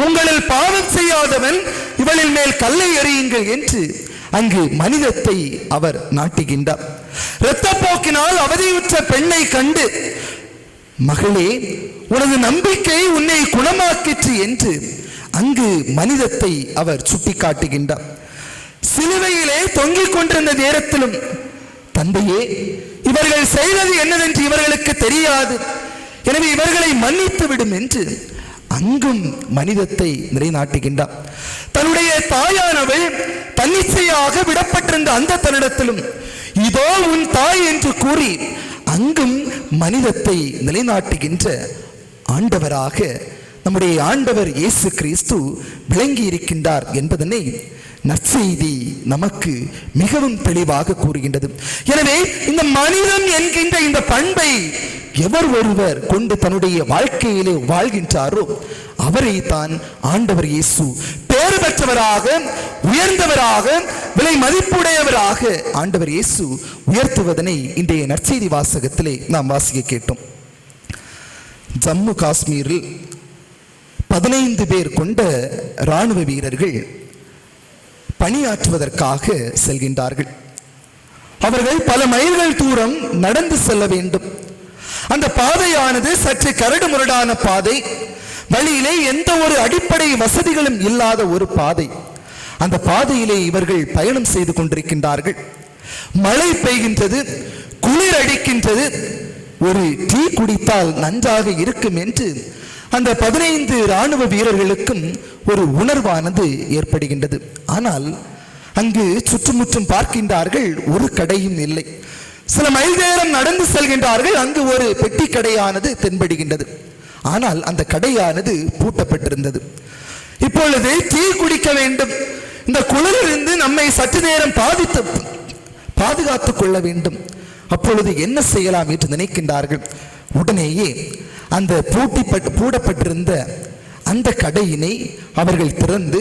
உங்களில் பாவம் செய்யாதவன் இவளின் மேல் கல்லை எறியுங்கள் என்று அங்கு மனிதத்தை அவர் நாட்டுகின்றார். இரத்தப்போக்கினால் அவதியுற்ற பெண்ணை கண்டு, மகளே உனது நம்பிக்கை உன்னை குணமாக்கிற்று என்று அங்கு மனிதத்தை அவர் சுட்டிக்காட்டுகின்றார். சிலுவையிலே தொங்கிக் கொண்டிருந்த நேரத்திலும், தந்தையே இவர்கள் செய்தது என்னவென்று இவர்களுக்கு தெரியாது, எனவே இவர்களை மன்னித்து விடும் என்று அங்கும் மனிதத்தை நிலைநாட்டுகின்றார். தன்னுடைய தாயானவள் தன்னிச்சையாக விடப்பட்டிருந்த அந்த தன்னிடத்திலும், இதோ உன் தாய் என்று கூறி அங்கும் மனிதத்தை நிலைநாட்டுகின்ற ஆண்டவராக நம்முடைய ஆண்டவர் இயேசு கிறிஸ்து விளங்கி இருக்கின்றார் என்பதனை நற்செய்தி நமக்கு மிகவும் தெளிவாக கூறுகின்றது. எனவே இந்த மனிதன் என்கின்ற இந்த பண்பை எவர் ஒருவர் கொண்டு தன்னுடைய வாழ்க்கையிலே வாழ்கின்றாரோ அவரை தான் ஆண்டவர் இயேசு பேறு பெற்றவராக, உயர்ந்தவராக, விலை மதிப்புடையவராக ஆண்டவர் இயேசு உயர்த்துவதனை இன்றைய நற்செய்தி வாசகத்திலே நாம் வாசிக்க கேட்டோம். ஜம்மு காஷ்மீரில் 15 பேர் கொண்ட இராணுவ வீரர்கள் பணியாற்றுவதற்காக செல்கின்றார்கள். அவர்கள் பல மைல்கள் தூரம் நடந்து செல்ல வேண்டும். அந்த பாதையானது சற்று கரடு முரடான பாதை, வழியிலே எந்த ஒரு அடிப்படை வசதிகளும் இல்லாத ஒரு பாதை. அந்த பாதையிலே இவர்கள் பயணம் செய்து கொண்டிருக்கின்றார்கள். மழை பெய்கின்றது, குளிர் அடிக்கின்றது. ஒரு டீ குடித்தால் நன்றாக இருக்கும் என்று அந்த 15 இராணுவ வீரர்களுக்கும் ஒரு உணர்வானது ஏற்படுகின்றது. ஆனால் அங்கு சுற்றுமுற்றும் பார்க்கின்றார்கள், ஒரு கடையும் இல்லை. சில மைல் நேரம் நடந்து செல்கின்றார்கள், அங்கு ஒரு பெட்டி கடையானது தென்படுகின்றது. ஆனால் அந்த கடையானது பூட்டப்பட்டிருந்தது. இப்பொழுது டீ குடிக்க வேண்டும், இந்த குளிரிலிருந்து நம்மை சற்று நேரம் பாதுகாத்துக் கொள்ள வேண்டும். அப்பொழுது என்ன செய்யலாம் என்று நினைக்கின்றார்கள். உடனேயே அந்த பூட்டப்பட்டிருந்த அந்த கடையினை அவர்கள் திறந்து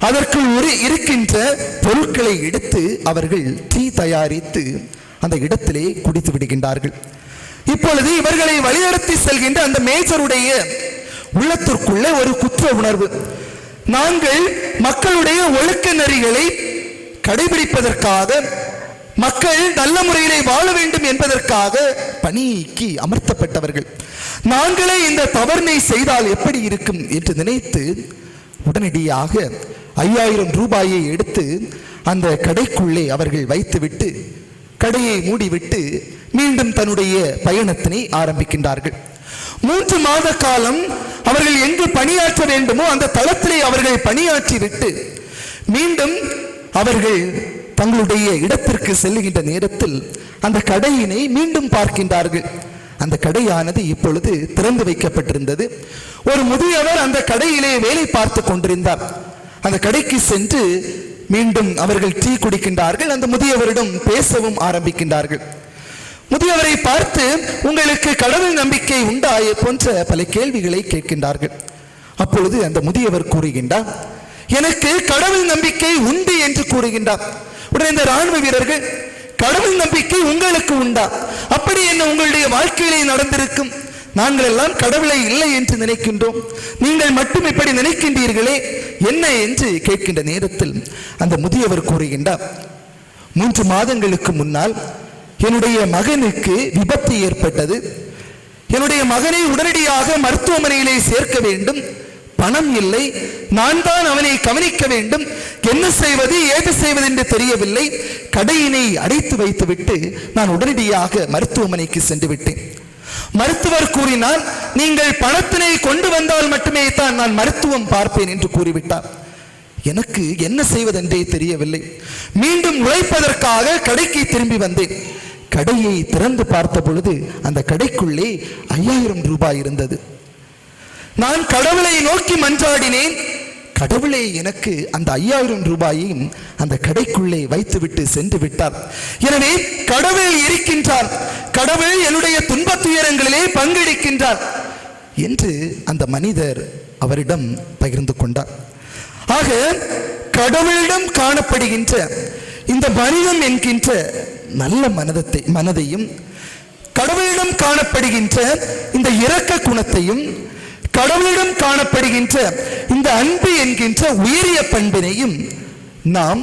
அதற்குள் இருக்கின்ற பொருட்களை எடுத்து அவர்கள் டீ தயாரித்து அந்த இடத்திலே குடித்து விடுகின்றார்கள். இப்பொழுது இவர்களை வழிநடத்தி செல்கின்ற அந்த மேஜருடைய உள்ளத்திற்குள்ளே ஒரு குற்ற உணர்வு. நாங்கள் மக்களுடைய ஒழுக்க நெறிகளை கடைபிடிப்பதற்காக, மக்கள் நல்ல முறையிலே வாழ வேண்டும் என்பதற்காக பணிக்கு அமர்த்தப்பட்டவர்கள். நாங்களே இந்த தவறினை செய்தால் எப்படி இருக்கும் என்று நினைத்து உடனடியாக 5000 ரூபாயை எடுத்து அந்த கடைக்குள்ளே அவர்கள் வைத்துவிட்டு கடையை மூடிவிட்டு மீண்டும் தன்னுடைய பயணத்தினை ஆரம்பிக்கின்றார்கள். 3 மாத காலம் அவர்கள் எங்கு பணியாற்ற வேண்டுமோ அந்த தளத்திலே அவர்கள் பணியாற்றிவிட்டு மீண்டும் அவர்கள் தங்களுடைய இடத்திற்கு செல்லுகின்ற நேரத்தில் அந்த கடையினை மீண்டும் பார்க்கின்றார்கள். அந்த கடையானது இப்பொழுது திறந்து வைக்கப்பட்டிருந்தது. ஒரு முதியவர் அந்த கடையிலே வேலை பார்த்து கொண்டிருந்தார். அந்த கடைக்கு சென்று மீண்டும் அவர்கள் டீ குடிக்கின்றார்கள். அந்த முதியவரிடம் பேசவும் ஆரம்பிக்கின்றார்கள். முதியவரை பார்த்து உங்களுக்கு கடவுள் நம்பிக்கை உண்டா போன்ற பல கேள்விகளை கேட்கின்றார்கள். அப்பொழுது அந்த முதியவர் கூறுகின்றார், எனக்கு கடவுள் நம்பிக்கை உண்டு என்று கூறுகின்றார். உடனே இந்த இராணுவ வீரர்கள், கடவுள் நம்பிக்கை உங்களுக்கு உண்டா? அப்படி என்ன உங்களுடைய வாழ்க்கையிலே நடந்திருக்கும்? நாங்கள் எல்லாம் கடவுளை இல்லை என்று நினைக்கின்றோம், நீங்கள் மட்டும் இப்படி நினைக்கின்றீர்களே என்ன என்று கேட்கின்ற நேரத்தில் அந்த முதியவர் கூறுகின்றார், 3 மாதங்களுக்கு முன்னால் என்னுடைய மகனுக்கு விபத்து ஏற்பட்டது. என்னுடைய மகனை உடனடியாக மருத்துவமனையிலே சேர்க்க வேண்டும், பணம் இல்லை, நான் தான் அவனை கவனிக்க வேண்டும், என்ன செய்வது ஏது செய்வது என்று தெரியவில்லை. கடையினை அடைத்து வைத்துவிட்டு நான் உடனடியாக மருத்துவமனைக்கு சென்று விட்டேன். மருத்துவர் கூறினார், நீங்கள் பணத்தினை கொண்டு வந்தால் மட்டுமே தான் நான் மருத்துவம் பார்ப்பேன் என்று கூறிவிட்டார். எனக்கு என்ன செய்வதென்றே தெரியவில்லை. மீண்டும் உழைப்பதற்காக கடைக்கு திரும்பி வந்தேன். கடையை திறந்து பார்த்த பொழுது அந்த கடைக்குள்ளே 5000 ரூபாய் இருந்தது. நான் கடவுளை நோக்கி மன்றாடினேன். கடவுளே எனக்கு அந்த 5000 ரூபாயையும் அந்த கடைக்குள்ளே வைத்துவிட்டு சென்று விட்டார். எனவே கடவுள் இருக்கின்றார், கடவுள் என்னுடைய துன்பத் துயரங்களிலே பங்கெடுக்கின்றார் என்று அந்த மனிதர் அவரிடம் பகிர்ந்து கொண்டார். ஆக கடவுளிடம் காணப்படுகின்ற இந்த மனிதம் என்கின்ற நல்ல மனதையும், கடவுளிடம் காணப்படுகின்ற இந்த இரக்க குணத்தையும், கடவுளிடம் காணப்படுகின்ற இந்த அன்பு என்கின்ற உயரிய பண்பினையும் நாம்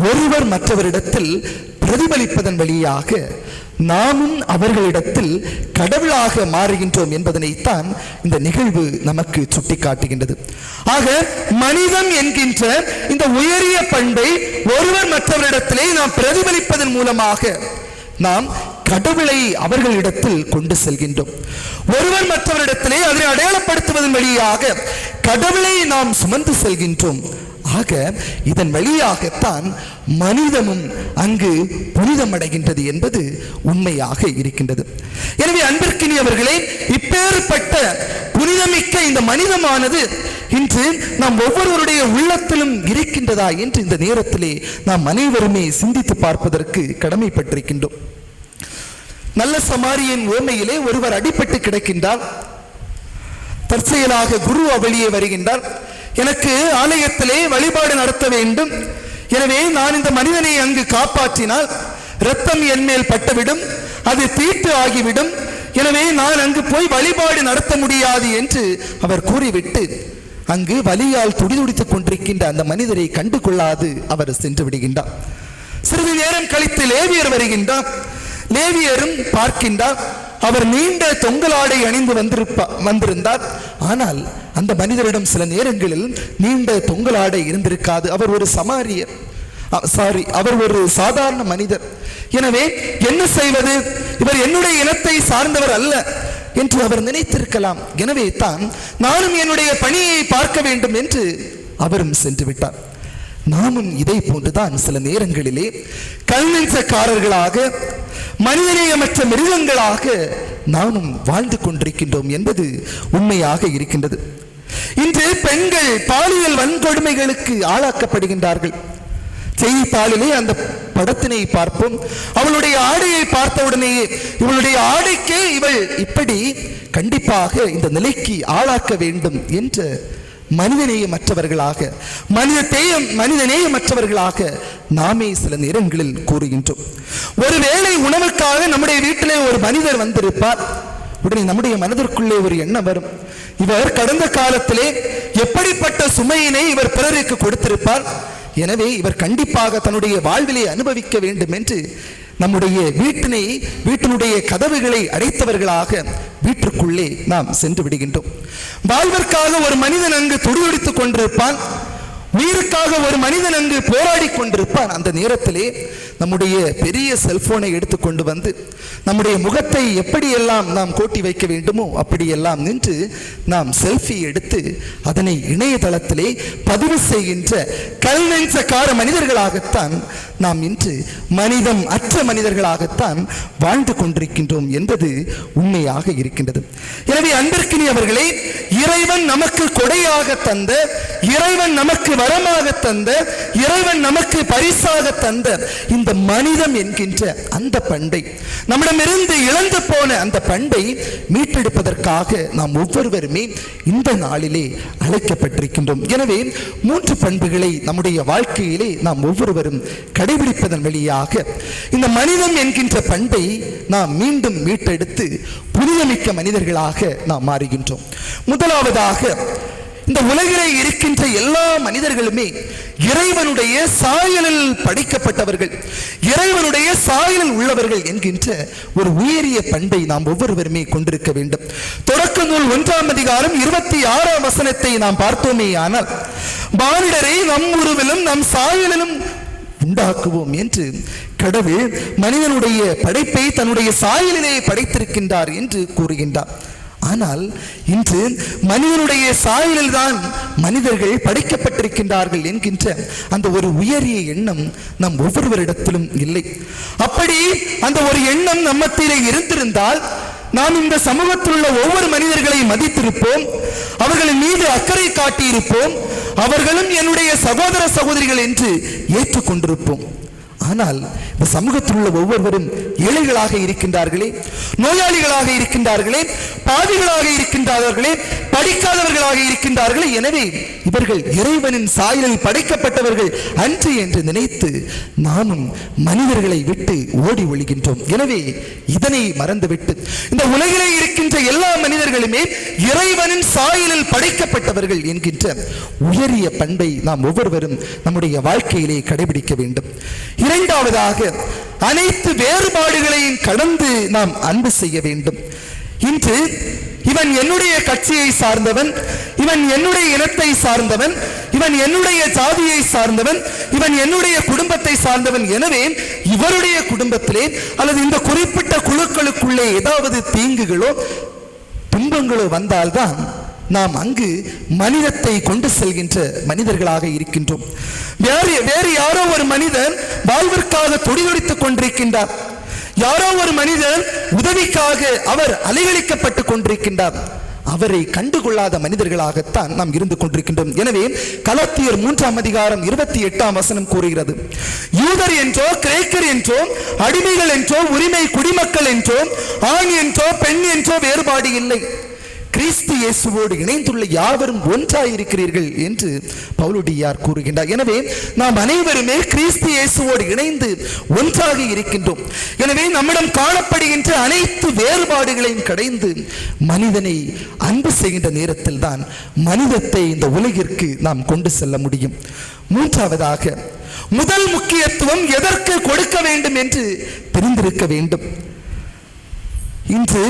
ஒருவர் மற்றவரிடத்தில் பிரதிபலிப்பதன் வழியாக நாமும் அவர்களிடத்தில் கடவுளாக மாறுகின்றோம் என்பதனைத்தான் இந்த நிகழ்வு நமக்கு சுட்டிக்காட்டுகின்றது. ஆக மனிதம் என்கின்ற இந்த உயரிய பண்பை ஒருவர் மற்றவரிடத்திலே நாம் பிரதிபலிப்பதன் மூலமாக நாம் கடவுளை அவர்களிடத்தில் கொண்டு செல்கின்றோம். ஒருவர் மற்றவரிடத்திலே அதனை அடையாளப்படுத்துவதன் வழியாக கடவுளை நாம் சுமந்து செல்கின்றோம். ஆக இதன் வழியாகத்தான் மனிதமும் அங்கு புனிதமடைகின்றது என்பது உண்மையாக இருக்கின்றது. எனவே அன்பிற்கினியவர்களே, இப்பேற்பட்ட புனிதமிக்க இந்த மனிதமானது இன்று நாம் ஒவ்வொருவருடைய உள்ளத்திலும் இருக்கின்றதா என்று இந்த நேரத்திலே நாம் அனைவருமே சிந்தித்து பார்ப்பதற்கு கடமைப்பட்டிருக்கின்றோம். நல்ல சமாரியன் ஓமையிலே ஒருவர் அடிபட்டு கிடக்கின்றார். தற்செயலாக குரு வெளியே வருகின்றார். எனக்கு ஆலயத்திலே வழிபாடு நடத்த வேண்டும், எனவே நான் இந்த மனிதனை அங்கு காப்பாற்றினால் இரத்தம் என் மேல் பட்டுவிடும், அது தீட்டு ஆகிவிடும், எனவே நான் அங்கு போய் வழிபாடு நடத்த முடியாது என்று அவர் கூறிவிட்டு அங்கு வலியால் துடிதுடித்துக் கொண்டிருக்கின்ற அந்த மனிதரை கண்டு கொள்ளாது அவர் சென்று விடுகின்றார். சிறிது நேரம் கழித்து லேவியர் வருகின்றார். லேவியரும் பார்க்கின்றார். அவர் நீண்ட தொங்கலாடை அணிந்து வந்திருந்தார். ஆனால் அந்த மனிதரிடம் சில நேரங்களில் நீண்ட தொங்கலாடை இருந்திருக்காது. அவர் ஒரு சமாரியர், அவர் ஒரு சாதாரண மனிதர். எனவே என்ன செய்வது, இவர் என்னுடைய இனத்தை சார்ந்தவர் அல்ல என்று அவர் நினைத்திருக்கலாம். எனவே தான் நானும் என்னுடைய பணியை பார்க்க வேண்டும் என்று அவரும் சென்று விட்டார். நாமும் இதை போன்றுதான் சில நேரங்களிலே கல்நெஞ்சக்காரர்களாக, மனிதநேயமற்ற மிருகங்களாக நானும் வாழ்ந்து கொண்டிருக்கின்றோம் என்பது உண்மையாக இருக்கின்றது. இன்று பெண்கள் பாலியல் வன்கொடுமைகளுக்கு ஆளாக்கப்படுகின்றார்கள். செய்தித்தாளிலே அந்த படத்தினை பார்ப்போம். அவளுடைய ஆடையை பார்த்தவுடனேயே இவளுடைய ஆடைக்கே இவள் இப்படி கண்டிப்பாக இந்த நிலைக்கு ஆளாக்க வேண்டும் என்ற மனிதநேயமற்றவர்களாக, மனிதநேயமற்றவர்களாக நாமே சில நேரங்களில் கூறுகின்றோம். ஒருவேளை உணவுக்காக நம்முடைய வீட்டிலே ஒரு மனிதர் வந்திருப்பார். உடனே நம்முடைய மனதிற்குள்ளே ஒரு எண்ணம் வரும், இவர் கடந்த காலத்திலே எப்படிப்பட்ட சுமையினை இவர் பிறருக்கு கொடுத்திருப்பார், எனவே இவர் கண்டிப்பாக தன்னுடைய வாழ்விலே அனுபவிக்க வேண்டும் என்று நம்முடைய வீட்டினுடைய கதவுகளை அடைத்தவர்களாக வீட்டிற்குள்ளே நாம் சென்று விடுகின்றோம். வாழ்விற்காக ஒரு மனிதன் அங்கு துடிதுடித்துக் கொண்டிருப்பான். உயிருக்காக ஒரு மனிதன் அங்கு போராடி கொண்டிருப்பான். அந்த நேரத்திலே நம்முடைய பெரிய செல்போனை எடுத்துக்கொண்டு வந்து நம்முடைய முகத்தை எப்படியெல்லாம் நாம் கோட்டி வைக்க வேண்டுமோ அப்படியெல்லாம் நின்று நாம் செல்ஃபி எடுத்து அதனை இணையதளத்திலே பதிவு செய்கின்ற கல்நெஞ்சக்கார மனிதர்களாகத்தான் நாம் இன்று மனிதம் அற்ற மனிதர்களாகத்தான் வாழ்ந்து கொண்டிருக்கின்றோம் என்பது உண்மையாக இருக்கின்றது. எனவே அன்பிற்கினியவர்களே, இறைவன் நமக்கு கொடையாக தந்த, இறைவன் நமக்கு வரமாக தந்த, இறைவன் நமக்கு பரிசாக தந்த இந்த மனிதம் என்கின்ற அந்த பண்பை, நம்மிடமிருந்து இழந்து போன அந்த பண்பை மீட்டெடுப்பதற்காக நாம் ஒவ்வொருவருமே இந்த நாளிலே அழைக்கப்பட்டிருக்கின்றோம். எனவே 3 பண்புகளை நம்முடைய வாழ்க்கையிலே நாம் ஒவ்வொருவரும் கடைபிடிப்பதன் வழியாக இந்த மனிதம் என்கின்ற பண்பை நாம் மீண்டும் மீட்டெடுத்து புனிதமிக்க மனிதர்களாக நாம் மாறுகின்றோம். முதலாவதாக, இந்த உலகிலே இருக்கின்ற எல்லா மனிதர்களுமே இறைவனுடைய சாயலில் படைக்கப்பட்டவர்கள், இறைவனுடைய சாயலில் உள்ளவர்கள் என்கின்ற ஒரு உயரிய பண்பை நாம் ஒவ்வொருவருமே கொண்டிருக்க வேண்டும். தொடக்க நூல் 1ஆம் அதிகாரம் 26ஆம் வசனத்தை நாம் பார்த்தோமே ஆனால், மானிடரை நம் உருவிலும் நம் சாயலிலும் உண்டாக்குவோம் என்று கடவுள் மனிதனுடைய படைப்பை தன்னுடைய சாயலிலே படைத்திருக்கின்றார் என்று கூறுகின்றார். ஆனால் இன்று மனிதனுடைய சாயலில் தான் மனிதர்கள் படைக்கப்பட்டிருக்கின்றார்கள் என்கின்ற அந்த ஒரு உயரிய எண்ணம் நம் ஒவ்வொருவரிடத்திலும் இல்லை. அப்படி அந்த ஒரு எண்ணம் நம்மத்திலே இருந்திருந்தால் நாம் இந்த சமூகத்தில் உள்ள ஒவ்வொரு மனிதர்களை மதித்திருப்போம், அவர்களின் மீது அக்கறை காட்டியிருப்போம், அவர்களும் என்னுடைய சகோதர சகோதரிகள் என்று ஏற்றுக்கொண்டிருப்போம். ஆனால் இந்த சமூகத்தில் உள்ள ஒவ்வொருவரும் ஏழைகளாக இருக்கின்றார்களே, நோயாளிகளாக இருக்கின்றார்களே, பாவிகளாக இருக்கின்றார்களே, படிக்காதவர்களாக இருக்கின்றார்களே, எனவே இவர்கள் இறைவனின் சாயலில் படைக்கப்பட்டவர்கள் அன்று என்று நினைத்து நாமும் மனிதர்களை விட்டு ஓடி ஒழிகின்றோம். எனவே இதனை மறந்துவிட்டு இந்த உலகிலே இருக்கின்ற எல்லா மனிதர்களுமே இறைவனின் சாயலில் படைக்கப்பட்டவர்கள் என்கின்ற உயரிய பண்பை நாம் ஒவ்வொருவரும் நம்முடைய வாழ்க்கையிலே கடைபிடிக்க வேண்டும். இரண்டாவதாக, அனைத்து வேறுபாடுகளையும் கடந்து நாம் அன்பு செய்ய வேண்டும். இன்று இவன் என்னுடைய கட்சியை சார்ந்தவன், இவன் என்னுடைய இனத்தை சார்ந்தவன், இவன் என்னுடைய ஜாதியை சார்ந்தவன், இவன் என்னுடைய குடும்பத்தை சார்ந்தவன், எனவே இவருடைய குடும்பத்திலே அல்லது இந்த குறிப்பிட்ட குழுக்களுக்குள்ளே ஏதாவது தீங்குகளோ துன்பங்களோ வந்தால்தான் நாம் அங்கு மனிதத்தை கொண்டு செல்கின்ற மனிதர்களாக இருக்கின்றோம். வேறு யாரோ ஒரு மனிதன் வாழ்விற்காக துடிதுடித்துக் கொண்டிருக்கின்றார், யாரோ ஒரு மனிதன் உதவிக்காக அவர் அலைகழிக்கப்பட்டுக் கொண்டிருக்கின்றார், அவரை கண்டுகொள்ளாத மனிதர்களாகத்தான் நாம் இருந்து கொண்டிருக்கின்றோம். எனவே கலாத்தியர் 3ஆம் அதிகாரம் 28ஆம் வசனம் கூறுகிறது, யூதர் என்றோ கிரேக்கர் என்றோ அடிமைகள் என்றோ உரிமை குடிமக்கள் என்றோ ஆண் என்றோ பெண் என்றோ வேறுபாடு இல்லை, கிறிஸ்து இயேசுவோடு இணைந்துள்ள யாவரும் ஒன்றாயிருக்கிறீர்கள் என்று பவுலடியார் கூறுகின்றார். எனவே நாம் அனைவருமே கிறிஸ்து இயேசுவோடு இணைந்து ஒன்றாக இருக்கின்றோம். எனவே நம்மிடம் காணப்படுகின்ற அனைத்து வேறுபாடுகளையும் கடைந்து மனிதனை அன்பு செய்கின்ற நேரத்தில் தான் மனிதத்தை இந்த உலகிற்கு நாம் கொண்டு செல்ல முடியும். மூன்றாவதாக, முதல் முக்கியத்துவம் எதற்கு கொடுக்க வேண்டும் என்று தெரிந்திருக்க வேண்டும். இன்று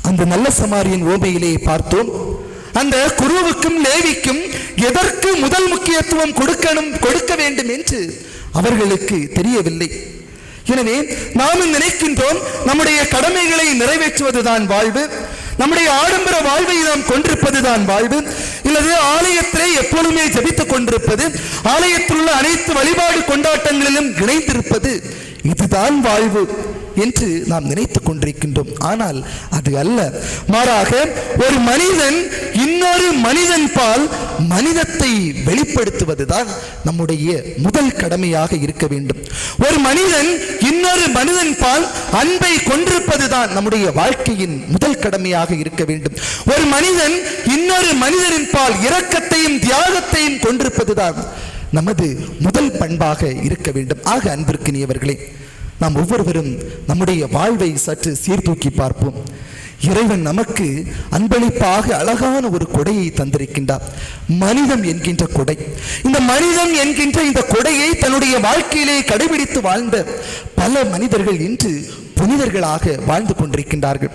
அந்த நல்ல சமாரியன் ஓமையிலே பார்த்தோம். அந்த குருவுக்கும் லேவிக்கும் எதற்கு முதல் முக்கியத்துவம் கொடுக்க வேண்டும் என்று அவர்களுக்கு தெரியவில்லை. எனவே நாமும் நினைக்கின்றோம் நம்முடைய கடமைகளை நிறைவேற்றுவதுதான் வாழ்வு, நம்முடைய ஆடம்பர வாழ்வை நாம் கொண்டிருப்பதுதான் வாழ்வு, இல்லது ஆலயத்திலே எப்பொழுதுமே ஜபித்துக் கொண்டிருப்பது, ஆலயத்தில் உள்ள அனைத்து வழிபாடு கொண்டாட்டங்களிலும் இணைந்திருப்பது, இதுதான் வாழ்வு என்று நாம் நினைத்துக் கொண்டிருக்கின்றோம். ஆனால் அது அல்ல. மாறாக ஒரு மனிதன் இன்னொரு மனிதன் பால் மனிதத்தை வெளிப்படுத்துவதுதான் நம்முடைய முதல் கடமையாக இருக்க வேண்டும். ஒரு மனிதன் இன்னொரு மனிதன் பால் அன்பை கொண்டிருப்பதுதான் நம்முடைய வாழ்க்கையின் முதல் கடமையாக இருக்க வேண்டும். ஒரு மனிதன் இன்னொரு மனிதனின் பால் இரக்கத்தையும் தியாகத்தையும் கொண்டிருப்பதுதான் நமது முதல் பண்பாக இருக்க வேண்டும். ஆக அன்பிற்கினியவர்களே, நாம் ஒவ்வொருவரும் நம்முடைய வாழ்வை சற்று சீர்தூக்கி பார்ப்போம். இறைவன் நமக்கு அன்பளிப்பாக அழகான ஒரு கொடையை தந்திருக்கின்றார், மனிதம் என்கின்ற கொடை. இந்த மனிதம் என்கின்ற இந்த கொடையை தன்னுடைய வாழ்க்கையிலே கடைபிடித்து வாழ்ந்த பல மனிதர்கள் இன்று புனிதர்களாக வாழ்ந்து கொண்டிருக்கின்றார்கள்.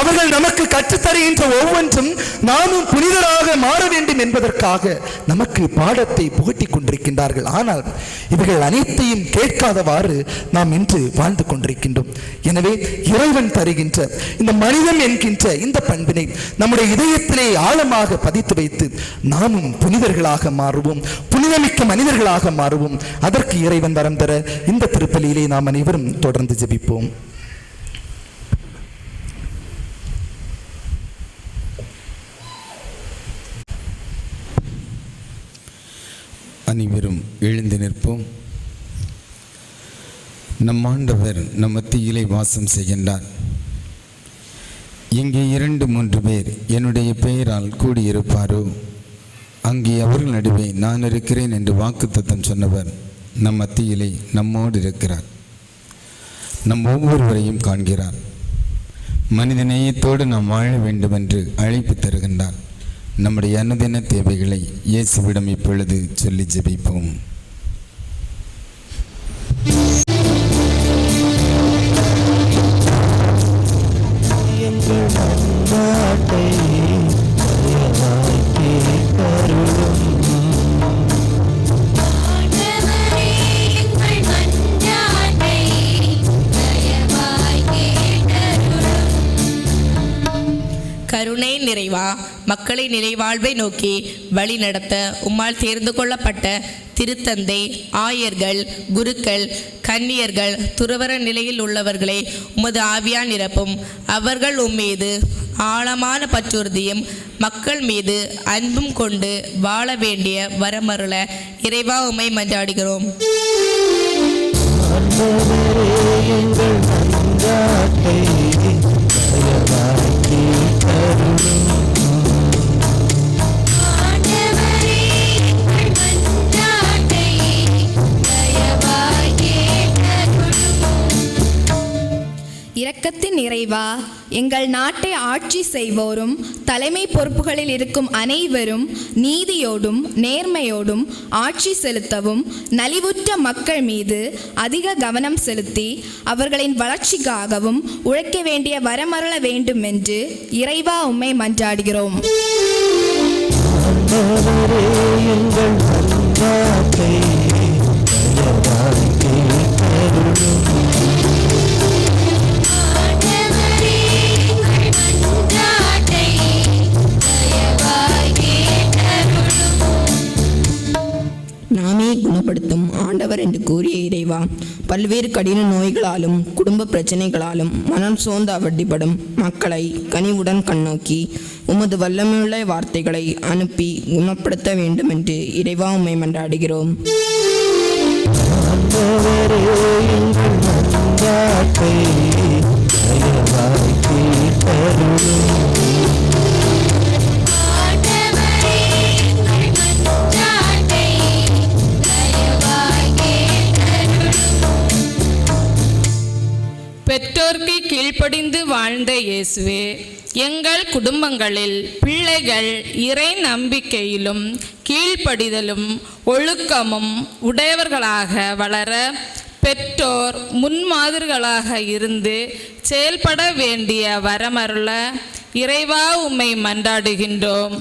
அவர்கள் நமக்கு கற்றுத்தருகின்ற ஒவ்வொன்றும் நாமும் புனிதராக மாற வேண்டும் என்பதற்காக நமக்கு பாடத்தை புகட்டி கொண்டிருக்கின்றார்கள். ஆனால் இவர்கள் அனைத்தையும் கேட்காதவாறு நாம் இன்று வாழ்ந்து கொண்டிருக்கின்றோம். எனவே இறைவன் தருகின்ற இந்த மனிதன் என்கின்ற இந்த பண்பினை நம்முடைய இதயத்திலே ஆழமாக பதித்து வைத்து நாமும் புனிதர்களாக மாறுவோம், புனிதமிக்க மனிதர்களாக மாறுவோம். அதற்கு இறைவன் வரம் தர இந்த திருப்பலியிலே நாம் அனைவரும் தொடர்ந்து ஜெபிப்போம். அனைவரும் எழுந்து நிற்போம். நம் ஆண்டவர் நம் மத்தியிலே வாசம் செய்கின்றார். எங்கே 2-3 பேர் என்னுடைய பெயரால் கூடியிருப்பாரோ அங்கே அவர்கள் நடுவே நான் இருக்கிறேன் என்று வாக்குத்தத்தம் சொன்னவர் நம் மத்தியிலே நம்மோடு இருக்கிறார். நம் ஒவ்வொருவரையும் காண்கிறார். மனித நேயத்தோடு நாம் வாழ வேண்டும் என்று அழைப்பு தருகின்றார். நம்முடைய அனுதின தேவைகளை இயேசுவிடம் இப்பொழுது சொல்லி ஜெபிப்போம். கருணை நிறைவா, மக்களை நிலைவாழ்வை நோக்கி வழி நடத்த உம்மால் தேர்ந்து கொள்ளப்பட்ட திருத்தந்தை, ஆயர்கள், குருக்கள், கன்னியர்கள், துறவற நிலையில் உள்ளவர்களை உமது ஆவியால் நிரப்பும். அவர்கள் உம்மீது ஆழமான பற்றுறுதியும் மக்கள் மீது அன்பும் கொண்டு வாழ வேண்டிய வரமருள இறைவா உம்மை மன்றாடுகிறோம். இரக்கத்தின் நிறைவா, எங்கள் நாட்டை ஆட்சி செய்வோரும் தலைமை பொறுப்புகளில் இருக்கும் அனைவரும் நீதியோடும் நேர்மையோடும் ஆட்சி செலுத்தவும் நலிவுற்ற மக்கள் மீது அதிக கவனம் செலுத்தி அவர்களின் வளர்ச்சிக்காகவும் உழைக்க வேண்டிய வரமருள வேண்டும் என்று இறைவா உம்மை மன்றாடுகிறோம். நாமே குணப்படுத்தும் ஆண்டவர் என்று கூறிய இறைவா, பல்வேறு கடின நோய்களாலும் குடும்ப பிரச்சனைகளாலும் மனம் சோர்ந்து அவதிப்படும் மக்களை கனிவுடன் கண்ணோக்கி உமது வல்லமையுள்ள வார்த்தைகளை அனுப்பி குணப்படுத்த வேண்டும் என்று இறைவா உம்மை மன்றாடுகிறோம். பெற்றோருக்கு கீழ்ப்படிந்து வாழ்ந்த இயேசுவே, எங்கள் குடும்பங்களில் பிள்ளைகள் இறை நம்பிக்கையிலும் கீழ்ப்படிதலும் ஒழுக்கமும் உடையவர்களாக வளர பெற்றோர் முன்மாதிரிகளாக இருந்து செயல்பட வேண்டிய வரமருள இறைவா உம்மை மன்றாடுகின்றோம்.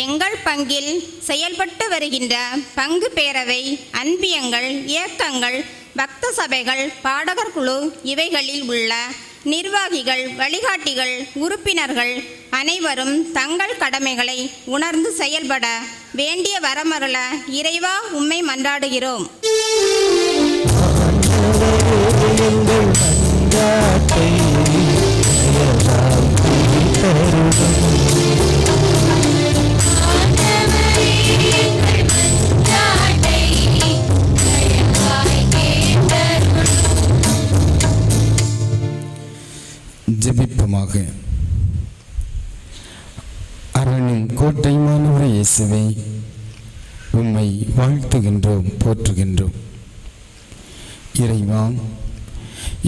எங்கள் பங்கில் செயல்பட்டு வருகின்ற பங்கு பேரவை, அன்பியங்கள், இயக்கங்கள், பக்த சபைகள், பாடகர் குழு இவைகளில் உள்ள நிர்வாகிகள், வழிகாட்டிகள், உறுப்பினர்கள் அனைவரும் தங்கள் கடமைகளை உணர்ந்து செயல்பட வேண்டிய வரமருள இறைவா உம்மை மன்றாடுகிறோம். ஜெபிப்பமாக. அரணும் கோட்டைமானவரே இயேசுவே, உம்மை வாழ்த்துகின்றோம், போற்றுகின்றோம். இறைவா,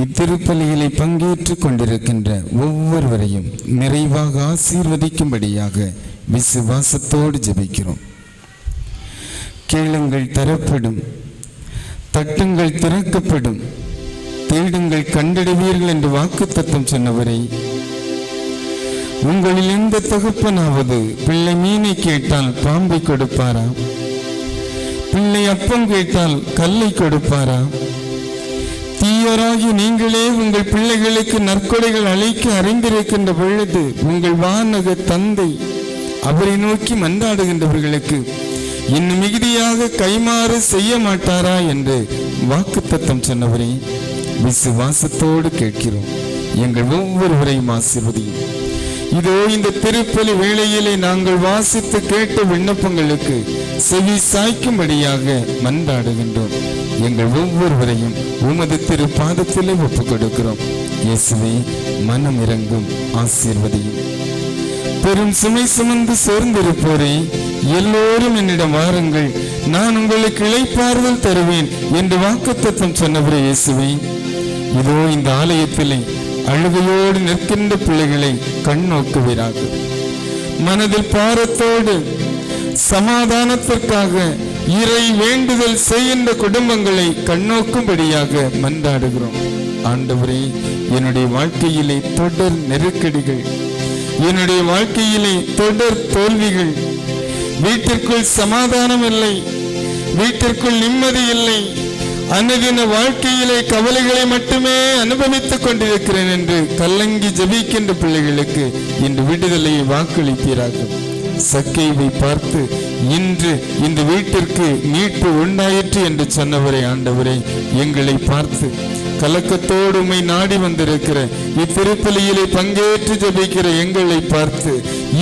இத்திருப்பலிகளை பங்கேற்று கொண்டிருக்கின்ற ஒவ்வொருவரையும் நிறைவாக ஆசீர்வதிக்கும்படியாக விசுவாசத்தோடு ஜெபிக்கிறோம். கேளுங்கள் தரப்படும், தட்டுங்கள் திறக்கப்படும், தேடுங்கள் கண்டடைவீர்கள் என்று வாக்குத்தத்தம் சொன்னவரை, உங்களில் எந்த தகப்பனாவது பிள்ளை மீனை கேட்டால் பாம்பை கொடுப்பாரா? பிள்ளை அப்பம் கேட்டால் கல்லை கொடுப்பாரா? தீயோராகி நீங்களே உங்கள் பிள்ளைகளுக்கு நற்கொடைகள் அளிக்க அறிந்திருக்கின்ற பொழுது உங்கள் வானக தந்தை அவரை நோக்கி மன்றாடுகின்றவர்களுக்கு இன்னும் மிகுதியாக கைமாறு செய்ய மாட்டாரா என்று வாக்குத்தத்தம் சொன்னவரே, விசுவாசத்தோடு கேட்கிறோம். எங்கள் ஒவ்வொருவரையும் ஆசீர்வதியும். இதோ இந்த திருப்பலி வேளையிலே நாங்கள் வாசித்து கேட்ட விண்ணப்பங்களுக்கு செவி சாய்க்கும்படியாக மன்றாடுகின்றோம். எங்கள் ஒவ்வொருவரையும் உமது திரு பாதத்திலே ஒப்புக் கொடுக்கிறோம். இயேசுவே, மனம் இறங்கும், ஆசீர்வதியும். பெரும் சுமை சுமந்து சோர்ந்திருப்போரே, எல்லோரும் என்னிடம் வாருங்கள், நான் உங்களுக்கு இளைப்பாறுதல் தருவேன் என்று வாக்குத்தத்தம் சொன்னவரே இயேசுவே, இதோ இந்த ஆலயத்திலே அழுகையோடு நிற்கின்ற பிள்ளைகளை கண்ணோக்குவீராக. மனதில் பாரத்தோடு சமாதானத்திற்காக இறை வேண்டுதல் செய்கின்ற குடும்பங்களை கண்ணோக்கும்படியாக மன்றாடுகிறோம். ஆண்டவரே, என்னுடைய வாழ்க்கையிலே தொடர் நெருக்கடிகள், என்னுடைய வாழ்க்கையிலே தொடர் தோல்விகள், வீட்டிற்குள் சமாதானம் இல்லை, வீட்டிற்குள் நிம்மதி இல்லை, அன்னைதின வாழ்க்கையிலே கவலைகளை மட்டுமே அனுபவித்துக் கொண்டிருக்கிறேன் என்று கலங்கி ஜபிக்கின்ற பிள்ளைகளுக்கு இன்று விடுதலையை வாக்களிப்பீராக. சக்கேவை பார்த்து இன்று இந்த வீட்டிற்கு மீட்பு உண்டாயிற்று என்று சொன்னவரே, ஆண்டவரே, எங்களை பார்த்து கலக்கத்தோடு உம்மை நாடி வந்திருக்கிற இத்திருப்பலியிலே பங்கேற்று ஜபிக்கிற எங்களை பார்த்து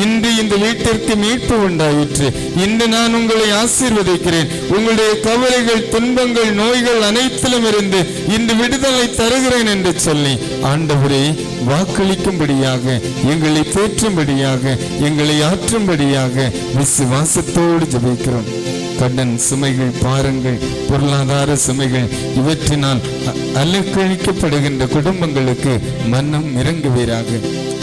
இன்று இந்த வீட்டிற்கு மீட்பு உண்டாயிற்று, இன்று நான் உங்களை ஆசீர்வதிக்கிறேன், உங்களுடைய கவலைகள், துன்பங்கள், நோய்கள் அனைத்திலும் இருந்து இன்று விடுதலை தருகிறேன் என்று சொல்லி ஆண்டவரே வாக்களிக்கும்படியாக, எங்களை தேற்றும்படியாக, எங்களை ஆற்றும்படியாக விசுவாசத்தோடு ஜபிக்கிறோம். கடன் சுமைகள், பாரங்கள், பொருளாதார சுமைகள் இவற்றினால் அலக்கழிக்கப்படுகின்ற குடும்பங்களுக்கு மனம் இறங்குவீராக.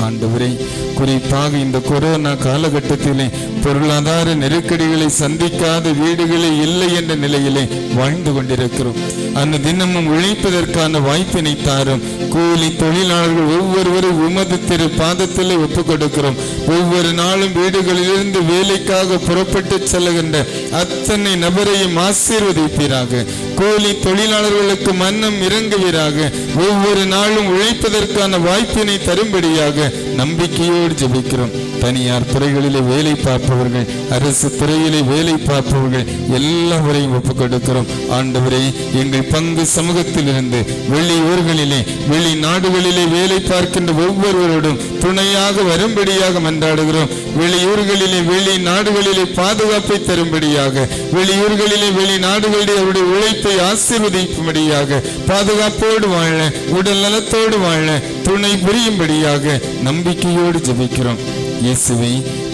ஆண்டவரே, குறிப்பாக இந்த கொரோனா காலகட்டத்திலே பொருளாதார நெருக்கடிகளை சந்திக்காத வீடுகளே இல்லை என்ற நிலையிலே வாழ்ந்து கொண்டிருக்கிறோம். அந்த தினமும் உழைப்பதற்கான வாய்ப்பினை தாரும். கூலி தொழிலாளர்கள் ஒவ்வொருவரும் உமது திரு பாதத்திலே ஒப்புக் கொடுக்கிறோம். ஒவ்வொரு நாளும் வீடுகளிலிருந்து வேலைக்காக புறப்பட்டு செல்லுகின்ற அத்தனை நபரையும் ஆசீர்வதிப்பீராக. கூலி தொழிலாளர்களுக்கு மன்னம் இறங்குவீராக. ஒவ்வொரு நாளும் உழைப்பதற்கான வாய்ப்பினை தரும்படியாக நம்பிக்கையோடு ஜெபிக்கிறோம். தனியார் துறைகளிலே வேலை பார்ப்பவர்கள், அரசு துறையிலே வேலை பார்ப்பவர்கள் எல்லாவரையும் ஒப்புக் கொடுக்கிறோம். ஆண்டவரே, எங்கள் பங்கு சமூகத்திலிருந்து வெளியூர்களிலே வெளிநாடுகளிலே வேலை பார்க்கின்ற ஒவ்வொருவரோடும் துணையாக வரும்படியாக மன்றாடுகிறோம். வெளியூர்களிலே வெளிநாடுகளிலே பாதுகாப்பை தரும்படியாக, வெளியூர்களிலே வெளிநாடுகளிலே அவருடைய உழைப்பை ஆசீர்வதிக்கும்படியாக, பாதுகாப்போடு வாழ, உடல் நலத்தோடு வாழ துணை புரியும்படியாக நம்பிக்கையோடு ஜெபிக்கிறோம். இயேசுவை,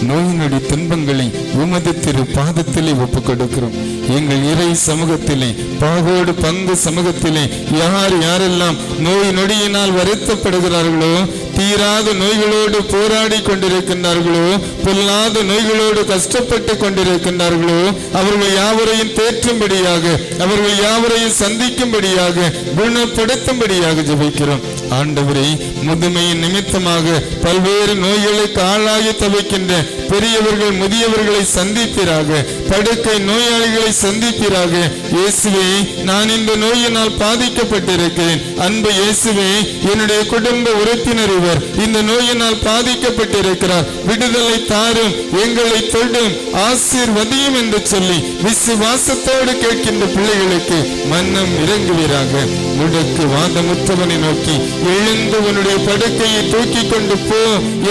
நோய் நொடி துன்பங்களை உமது திரு பாதத்திலே ஒப்புக் கொடுக்கிறோம். எங்கள் இறை சமூகத்திலே, பாகோடு பங்கு சமூகத்திலே யார் யாரெல்லாம் நோய் நொடியினால் வருத்தப்படுகிறார்களோ, தீராத நோய்களோடு போராடி கொண்டிருக்கின்றார்களோ, பொல்லாத நோய்களோடு கஷ்டப்பட்டு கொண்டிருக்கின்றார்களோ, அவர்கள் யாவரையும் தேற்றும்படியாக, அவர்கள் யாவரையும் சந்திக்கும்படியாக, குணப்படுத்தும்படியாக ஜெபிக்கிறோம். ஆண்டவரே, முதுமையின் நிமித்தமாக பல்வேறு நோய்களுக்கு ஆளாகி தவிக்கின்ற பெரியவர்கள் முதியவர்களை சந்திப்பீராக, படுக்கை நோயாளிகளை சந்திப்பீராக. இயேசுவே, நான் இந்த நோயினால் பாதிக்கப்பட்டிருக்கிறேன். அன்பு இயேசுவே, என்னுடைய குடும்ப உறுப்பினர் இவர் இந்த நோயினால் பாதிக்கப்பட்டிருக்கிறார், விடுதலை தாரும், எங்களை தொடும், ஆசீர்வதியும் என்று சொல்லி விசுவாசத்தோடு கேட்கின்ற பிள்ளைகளுக்கு மன்னம் இறங்குவீராக. முடக்கு வாதமுற்றவனை நோக்கி, எழுந்து உன்னுடைய படுக்கையை தூக்கி கொண்டு போ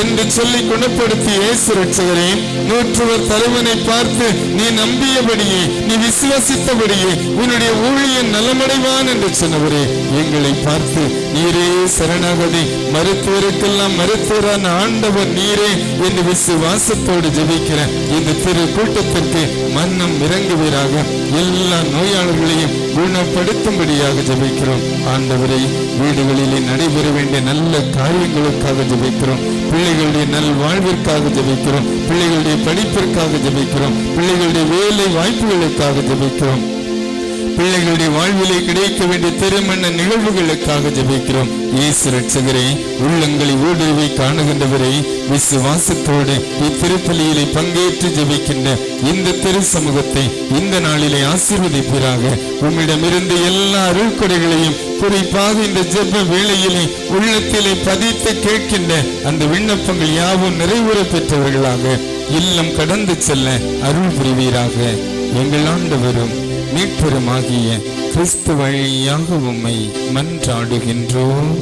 என்று சொல்லி குணப்படுத்தி இயேசு ரட்சகரே, நூற்றுவர் தலைவனை பார்த்து, நீ நம்பியபடியே, நீ விசுவசித்தபடியே உன்னுடைய ஊழியன் நலமடைவான் என்று சொன்னவரே, எங்களை பார்த்து நீரே சரணாகதி, மருத்துவருக்கெல்லாம் மருத்துவரான ஆண்டவர் நீரே என்று விசுவாசத்தோடு ஜெபிக்கிற இந்த திரு கூட்டத்திற்கு மன்னம் இறங்குவீராக. எல்லா நோயாளர்களையும் குணப்படுத்தும்படியாக ஜெபிக்கிறோம். ஆண்டவரை, வீடுகளிலே நடைபெற வேண்டிய நல்ல காரியங்களுக்காக ஜெபிக்கிறோம். பிள்ளைகளுடைய நல் வாழ்விற்காக ஜெபிக்கிறோம். பிள்ளைகளுடைய படிப்பிற்காக ஜெபிக்கிறோம். பிள்ளைகளுடைய வேலை வாய்ப்புகளுக்காக ஜெபிக்கிறோம். பிள்ளைகளுடைய வாழ்விலே கிடைக்க வேண்டிய திருமண நிகழ்வுகளுக்காக ஜெபிக்கிறோம். இயேசு ரட்சகரே, உள்ளங்களை ஊடுருவை காணுகின்றவரை, விசுவாசத்தோடு இத்திருப்பலியிலே பங்கேற்று ஜெபிக்கின்ற இந்த திரு சமூகத்தை இந்த நாளிலே ஆசீர்வதிப்பீராக. உம்மிடமிருந்து எல்லா அருள்கொடைகளையும், குறிப்பாக இந்த ஜெப வேளையிலே உள்ளத்திலே பதித்து கேட்கின்ற அந்த விண்ணப்பங்கள் யாவும் நிறைவேற பெற்றவர்களாக இல்லம் கடந்து செல்ல அருள் புரிவீராக. எங்கள் ஆண்டவரும் மீட்பெருமாகிய கிறிஸ்து வழியாக உம்மை மன்றாடுகின்றோம்.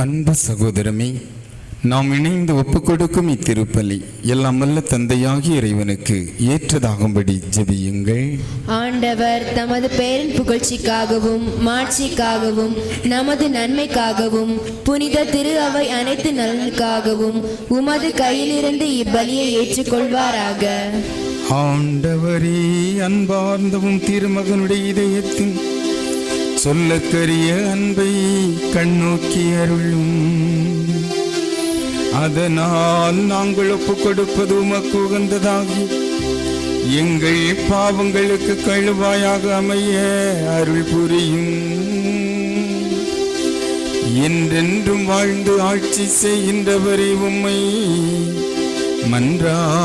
அன்பு சகோதரமே, நாம் இணைந்து ஒப்புக்கொடுக்கும் இத்திருப்பலி எல்லாம் வல்ல தந்தையாகிய இறைவனுக்கு ஏற்றதாகும்படி ஜெபியுங்கள். ஆண்டவர் தமது பெயரின் புகழ்ச்சிக்காகவும் மாட்சிக்காகவும் நமது நன்மைக்காகவும் புனித திரு அவை அனைத்து நலனுக்காகவும் உமது கையிலிருந்து இப்பலியை ஏற்றுக்கொள்வாராக. ஆண்டவரே, அன்பார்ந்தவும் திருமகனுடைய இதயத்தின் சொல்லக்கரிய அன்பை கண்ணோக்கி அருளும். அதனால் நாங்கள் ஒப்புக் கொடுப்பது உமக்கு உகந்ததாகி எங்கள் பாவங்களுக்கு கழுவாயாக அமைய அருள் புரியும். என்றென்றும் வாழ்ந்து ஆட்சி செய்கின்றவரே, உம்மை மன்றாடுகின்றோம்.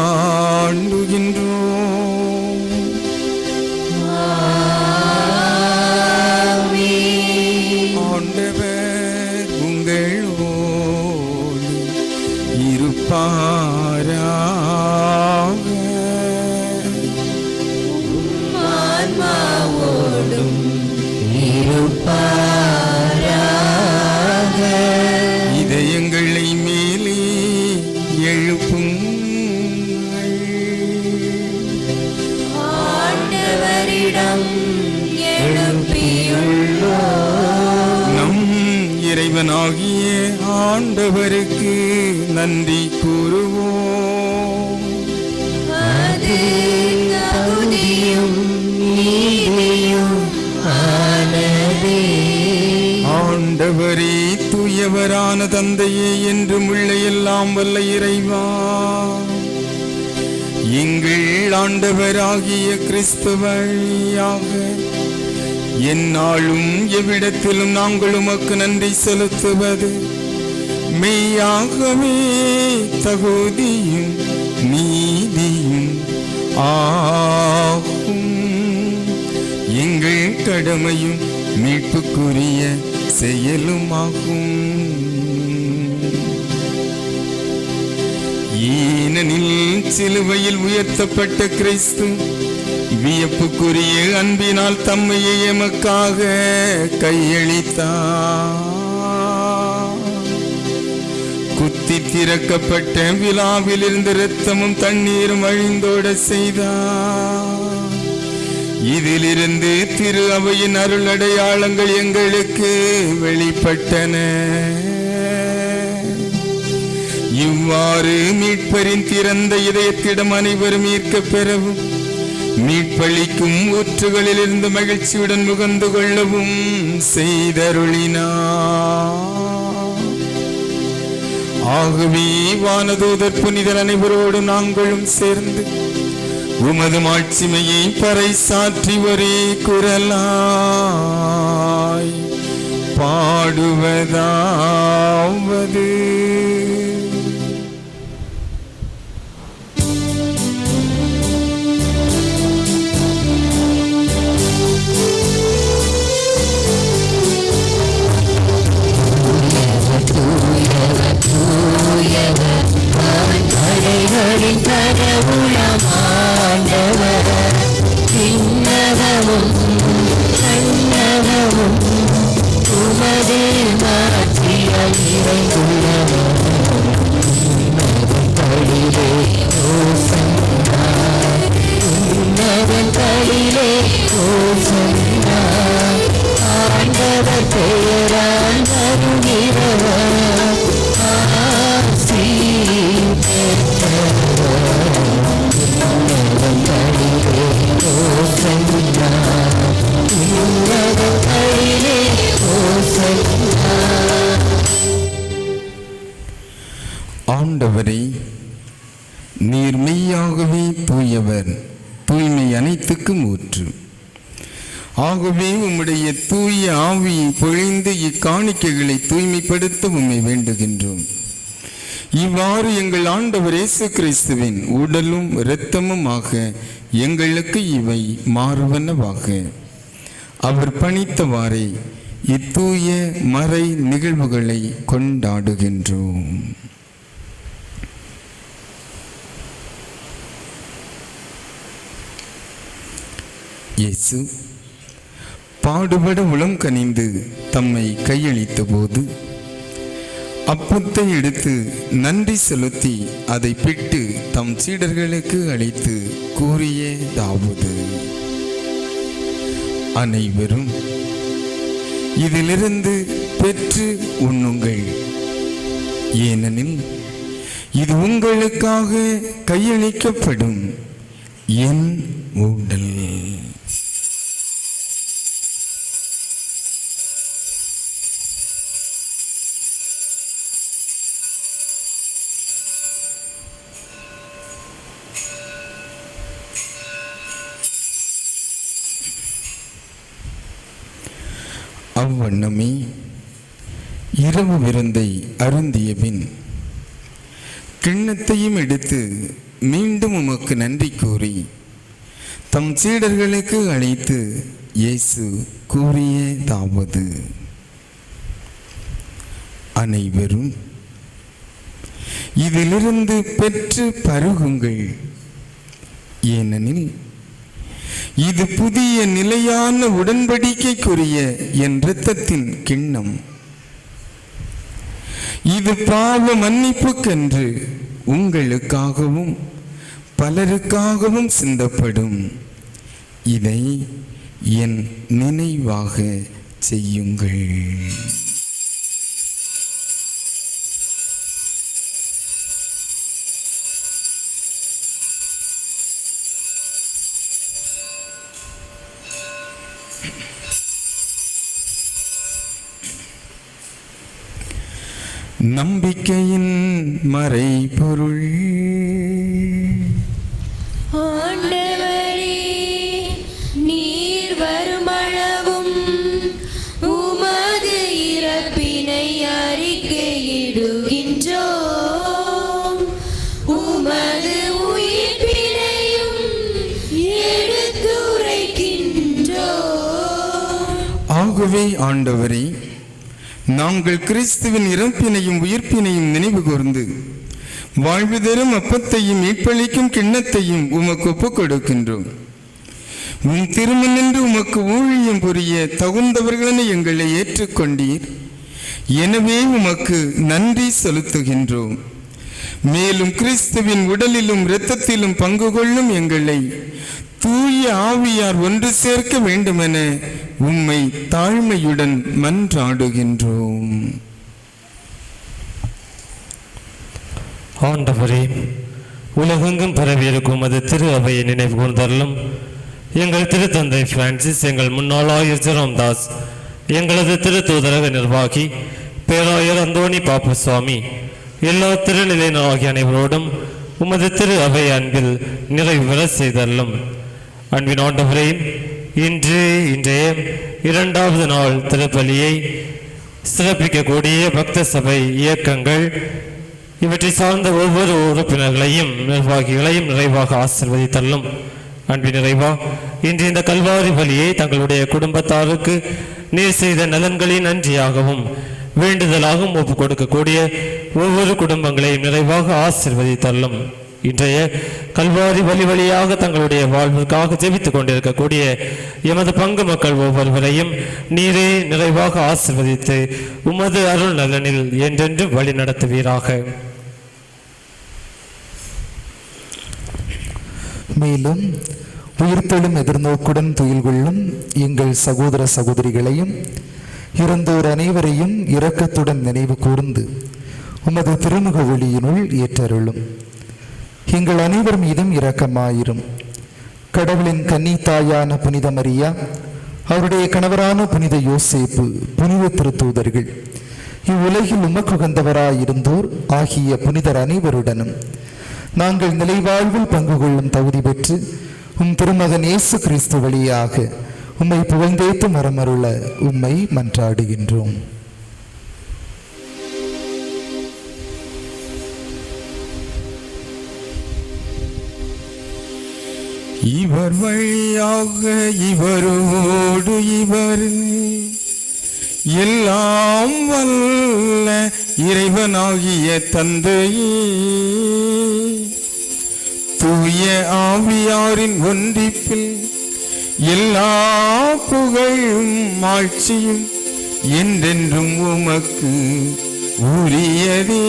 ஆண்டவர் உங்களோடு இருப்பாராக. ஆன்மாவோடும் இருப்பாராக. இதயங்களை மேலே எழுப்புங்கள். ஆண்டவரிடம் எழுப்பியுள்ளோம். நம் இறைவனாகிய ஆண்டவருக்கு நன்றி கூறுவோம். அது தகுதியும் நீதியும் ஆனதே. ஆண்டவரே, தூயவரான தந்தையே, என்றும் உள்ள எல்லாம் வல்ல இறைவா, எங்கள் ஆண்டவராகிய கிறிஸ்து வழியாக எந்நாளும் எவ்விடத்திலும் நாங்கள் உமக்கு நன்றி செலுத்துவது மெய்யாகவே தகுதியும் நீதியும் ஆகும். எங்கள் கடமையும் மீட்புக்குரிய செயலுமாகும். ஏனெனில் சிலுவையில் உயர்த்தப்பட்ட கிறிஸ்து வியப்புக்குரிய அன்பினால் தம்மையை எமக்காக கையளித்தார். குத்தி திறக்கப்பட்ட விழாவில் இருந்து இரத்தமும் தண்ணீரும் வழிந்தோட செய்தார். இதிலிருந்து திரு அவையின் அருள் அடையாளங்கள் எங்களுக்கு வெளிப்பட்டன. இவ்வாறு மீட்பரின் திறந்த இதயத்திடம் அனைவரும் ஈர்க்க பெறவும் மீட்பளிக்கும் ஊற்றுகளிலிருந்து மகிழ்ச்சியுடன் முகந்து கொள்ளவும் செய்தருளினார். ஆகவே வானதூதர் புனிதர் அனைவரோடு நாங்களும் சேர்ந்து உமது மாட்சிமையை பறைசாற்றி ஒரே குரலாய் பாடுவதாவது: ஆண்டவரே, நீர் மெய்யாகவே தூயவர், தூய்மை அனைத்துக்கும் ஊற்று. ஆகவே உம்முடைய தூய ஆவியை பொழிந்து இக்காணிக்கைகளை தூய்மைப்படுத்த உம்மை வேண்டுகின்றோம். இவ்வாறு எங்கள் ஆண்டவர் இயேசு கிறிஸ்துவின் உடலும் இரத்தமுமாக எங்களுக்கு இவை மாறுவனவாக. அவர் பணித்தவாறே இத்தூய மறை நிகழ்வுகளை கொண்டாடுகின்றோம். இயேசு பாடுபட உளம் கனிந்து தம்மை கையளித்த போது அப்பத்தை எடுத்து நன்றி செலுத்தி அதை பிட்டு தம் சீடர்களுக்கு அளித்து கூறியதாவது: அனைவரும் இதிலிருந்து பெற்று உண்ணுங்கள், ஏனெனில் இது உங்களுக்காக கையளிக்கப்படும் என் உடல். அவ்வண்ணமே இரவு விருந்தை அருந்திய பின் கிண்ணத்தையும் எடுத்து மீண்டும் உமக்கு நன்றி கூறி தம் சீடர்களுக்கு அழைத்து இயேசு கூறியதாவது: அனைவரும் இதிலிருந்து பெற்று பருகுங்கள், ஏனெனில் இது புதிய நிலையான உடன்படிக்கைக்குரிய என் இரத்தத்தின் கிண்ணம். இது பாவ மன்னிப்புக்கென்று உங்களுக்காகவும் பலருக்காகவும் சிந்தப்படும். இதை என் நினைவாக செய்யுங்கள். நம்பிக்கையின் மறைபொருள். ஆண்டவரே, நீர் வருமளவும் உமது இறப்பினை அறிக்கையிடுகின்றோம், உமது உயிர்ப்பினையும் எடுத்துரைக்கின்றோம். ஆகவே ஆண்டவரே, நாங்கள் கிறிஸ்துவின் இறப்பினையும் உயிர்ப்பினையும் நினைவு கூர்ந்து வாழ்வு தரும் அப்பத்தையும் மீட்பளிக்கும் கிண்ணத்தையும் உமக்கு ஒப்புக் கொடுக்கின்றோம். உம் திருமணின்று உமக்கு ஊழியம் புரிய தகுந்தவர்களென எங்களை ஏற்றுக்கொண்டீர். எனவே உமக்கு நன்றி செலுத்துகின்றோம். மேலும் கிறிஸ்துவின் உடலிலும் இரத்தத்திலும் பங்கு கொள்ளும் எங்களை தூய ஆவியார் ஒன்று சேர்க்க வேண்டுமென உம்மை தாழ்மையுடன் மன்றாடுகின்றோம். ஆண்டவரே, உலகெங்கும் பரவியிருக்கும் அது திரு அவையை நினைவு கூர்ந்தருளும். எங்கள் திருத்தந்தை பிரான்சிஸ், எங்கள் முன்னாள் ஆயர் ஜெரோம் தாஸ், எங்களது திருத்தூதரக நிர்வாகி பேராயர் அந்தோணி பாப்பு சுவாமி, எல்லா திருநிலையினர் ஆகிய அனைவரோடும் உமது திரு அவை அன்பில் நிறைவு பெற செய்தருளும். அன்பின் ஆண்டவரே, இன்றைய இரண்டாவது நாள் திருப்பலியை சிறப்பிக்கக்கூடிய பக்த சபை இயக்கங்கள் இவற்றை சார்ந்த ஒவ்வொரு உறுப்பினர்களையும் நிர்வாகிகளையும் நிறைவாக ஆசீர்வதித்தள்ளும். அன்பின் நிறைவா, இன்று இந்த கல்வாரி பலியை தங்களுடைய குடும்பத்தாருக்கு நீர் செய்த நலன்களின் நன்றியாகவும் வேண்டுதலாகவும் ஒப்புக் கொடுக்கக்கூடிய ஒவ்வொரு குடும்பங்களையும் நிறைவாக ஆசீர்வதித்தள்ளும். இன்றைய கல்வாரி பலி வழியாக தங்களுடைய வாழ்விற்காக ஜெபித்துக் கொண்டிருக்கக்கூடிய எமது பங்கு மக்கள் ஒவ்வொருவரையும் நீரே நிறைவாக ஆசீர்வதித்து உமது அருள் நலனில் என்றென்றும் வழி நடத்துவீராக. மேலும் உயிர்த்தெழும் எதிர்நோக்குடன் துயில் கொள்ளும் எங்கள் சகோதர சகோதரிகளையும் இறந்தோர் அனைவரையும் இரக்கத்துடன் நினைவு கூர்ந்து உமது திருமுக ஒளியினுள் ஏற்றருளும். எங்கள் அனைவர் மீதும் இரக்கமாயிரும். கடவுளின் கன்னி தாயான புனித மரியா, அவருடைய கணவரான புனித யோசேப்பு, புனித திருத்தூதர்கள், இவ்வுலகில் உமக்குகந்தவராயிருந்தோர் ஆகிய புனிதர் அனைவருடனும் நாங்கள் நிலைவாழ்வில் பங்கு கொள்ளும் தகுதி பெற்று உம் திருமகன் இயேசு கிறிஸ்து வழியாக உம்மை புகழ்ந்தேத்து மரமருள உம்மை மன்றாடுகின்றோம். இவர் வழியாக இவரோடு இவர் எல்லாம் வல்ல இறைவனாகிய தந்தையே, தூய ஆவியாரின் ஒன்றிப்பில் எல்லா புகழும் ஆட்சியும் என்றென்றும் உமக்கு உரியதே.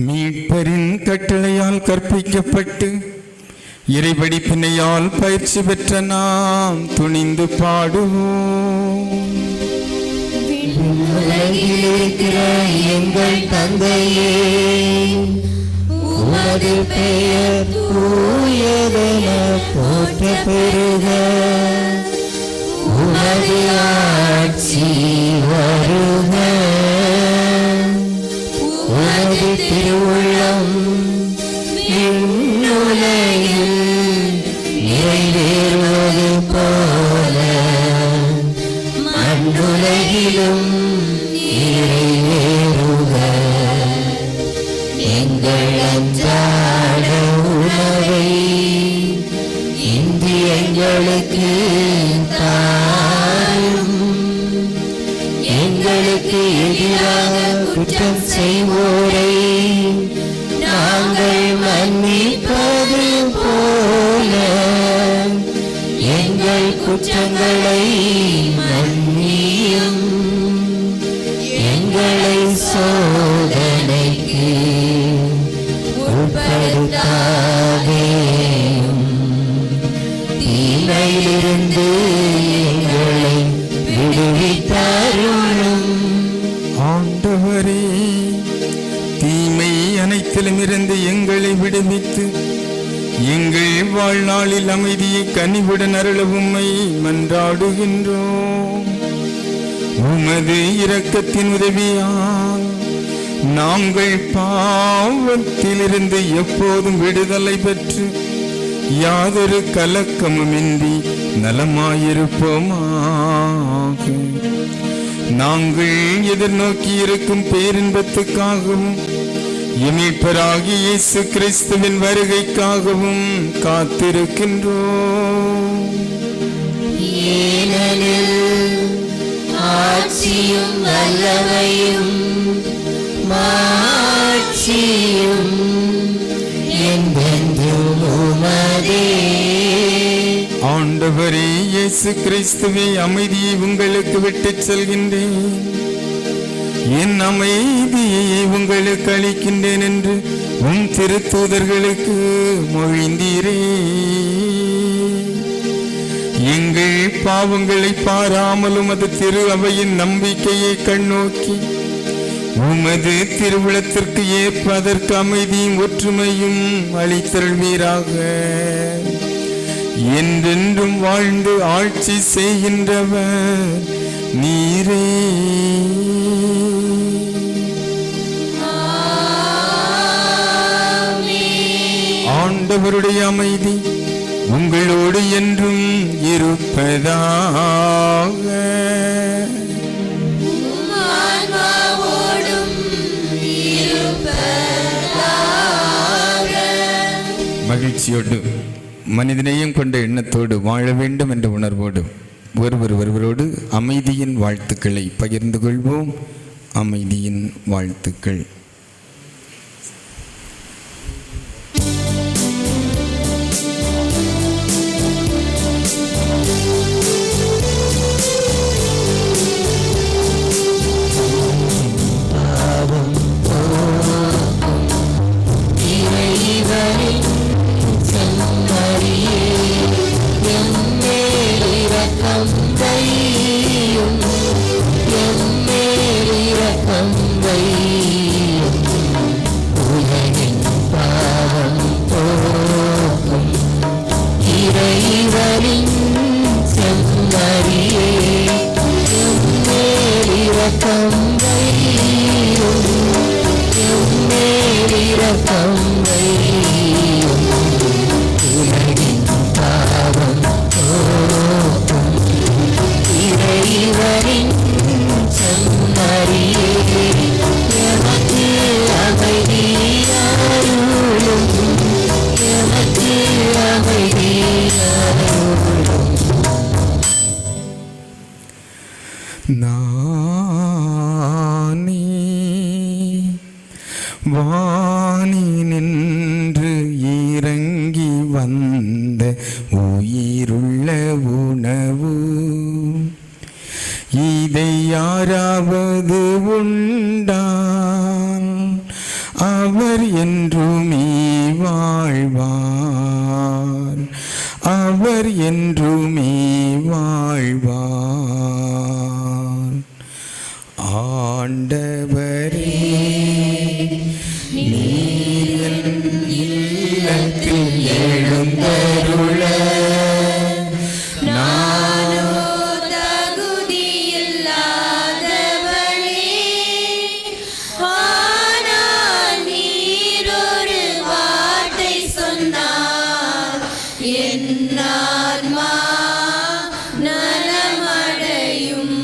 மீட்பரின் கட்டளையால் கற்பிக்கப்பட்டு இறைபடிப்பினையால் பயிற்சி பெற்ற நாம் துணிந்து பாடுவோம். உலகில் இருக்கிற எங்கள் தந்தையே, உமது பெயர் தூயதென போற்ற பெறுக. உமது ஆட்சி வருக. உமது திருவுள்ளம் விண்ணுலகில் நிறைவேறுவது போல மண்ணுலகிலும் நிறைவேறுக. எங்கள் அன்றாட உணவை இன்று எங்களுக்கு தாரும். எங்களுக்கு எதிராக குற்றம் செய்வோரை நாங்கள் மன்னிப்பது போல எங்கள் குற்றங்களை மன்னியும். எங்களை சோதனைக்கு உட்படுத்தாதேயும், தீமையிலிருந்து எங்களை விடுவித்தருளும். ஆண்டவரே, தீமை அனைத்திலும் இருந்து எங்களை விடுவித்து எங்கள் வாழ்நாளில் அமைதியை கனிவுடன் அருள உம்மை மன்றாடுகின்றோம். உமது இரக்கத்தின் உதவியால் நாங்கள் பாவத்திலிருந்து எப்போதும் விடுதலை பெற்று யாதொரு கலக்கமுமின்றி நலமாயிருப்போமாக. நாங்கள் எதிர்நோக்கி இருக்கும் பேரின்பத்துக்காகவும் மீட்பராகிய இயேசு கிறிஸ்துவின் வருகைக்காகவும் காத்திருக்கின்றோம். ஏனெனில் ஆட்சியும் வல்லமையும் மாட்சியும் என்றென்றும் உமதே. ஆண்டவரே இயேசு கிறிஸ்துவே, அமைதியை உங்களுக்கு விட்டுச் செல்கின்றேன், என் அமைதியை உங்களுக்கு அளிக்கின்றேன் என்று உம் திருத்தூதர்களுக்கு மொழிந்தீரே. எங்கள் பாவங்களை பாராமலும் அது திரு அவையின் நம்பிக்கையை கண்ணோக்கி உமது திருவுளத்திற்கு ஏற்ப அதற்கு அமைதியும் ஒற்றுமையும் அளித்தருள்வீராக. என்றென்றும் வாழ்ந்து ஆட்சி செய்கின்றவர் நீரே. ஆண்டவருடைய அமைதி உங்களோடு என்றும் இருப்பதாக. மகிழ்ச்சியோடு மனிதநேயம் கொண்ட எண்ணத்தோடு வாழ வேண்டும் என்ற உணர்வோடு ஒருவரோடு அமைதியின் வாழ்த்துக்களை பகிர்ந்து கொள்வோம். அமைதியின் வாழ்த்துக்கள். வானி நின்று இறங்கி வந்த உயிருள்ள உணவு, இதை யாராவது உண்டால் அவர் என்றுமே வாழ்வார், அவர் என்றுமே வாழ்வார். ஆண்டவரே, நீர் இல்லத்தில் எழுந்தருள நானோ தகுதியில்லாதவளே, ஆனால் நீர் ஒரு வார்த்தை சொன்னார், என் ஆன்மா நலமடையும்.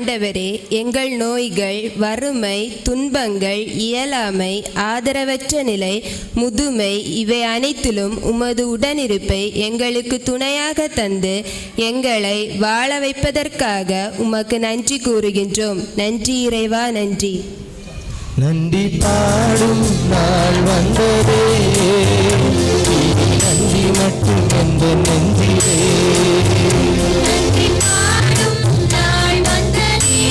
ஆண்டவரே, எங்கள் நோய்கள், வறுமை, துன்பங்கள், இயலாமை, ஆதரவற்ற நிலை, முதுமை இவை அனைத்திலும் உமது உடனிருப்பை எங்களுக்கு துணையாக தந்து எங்களை வாழ வைப்பதற்காக உமக்கு நன்றி கூறுகின்றோம். நன்றி இறைவா, நன்றி. நன்றி பாடும் நாள் வந்ததே, நன்றி மட்டும் எந்த நெஞ்சிலே. நன்றி பாடும் நாள் வந்ததே,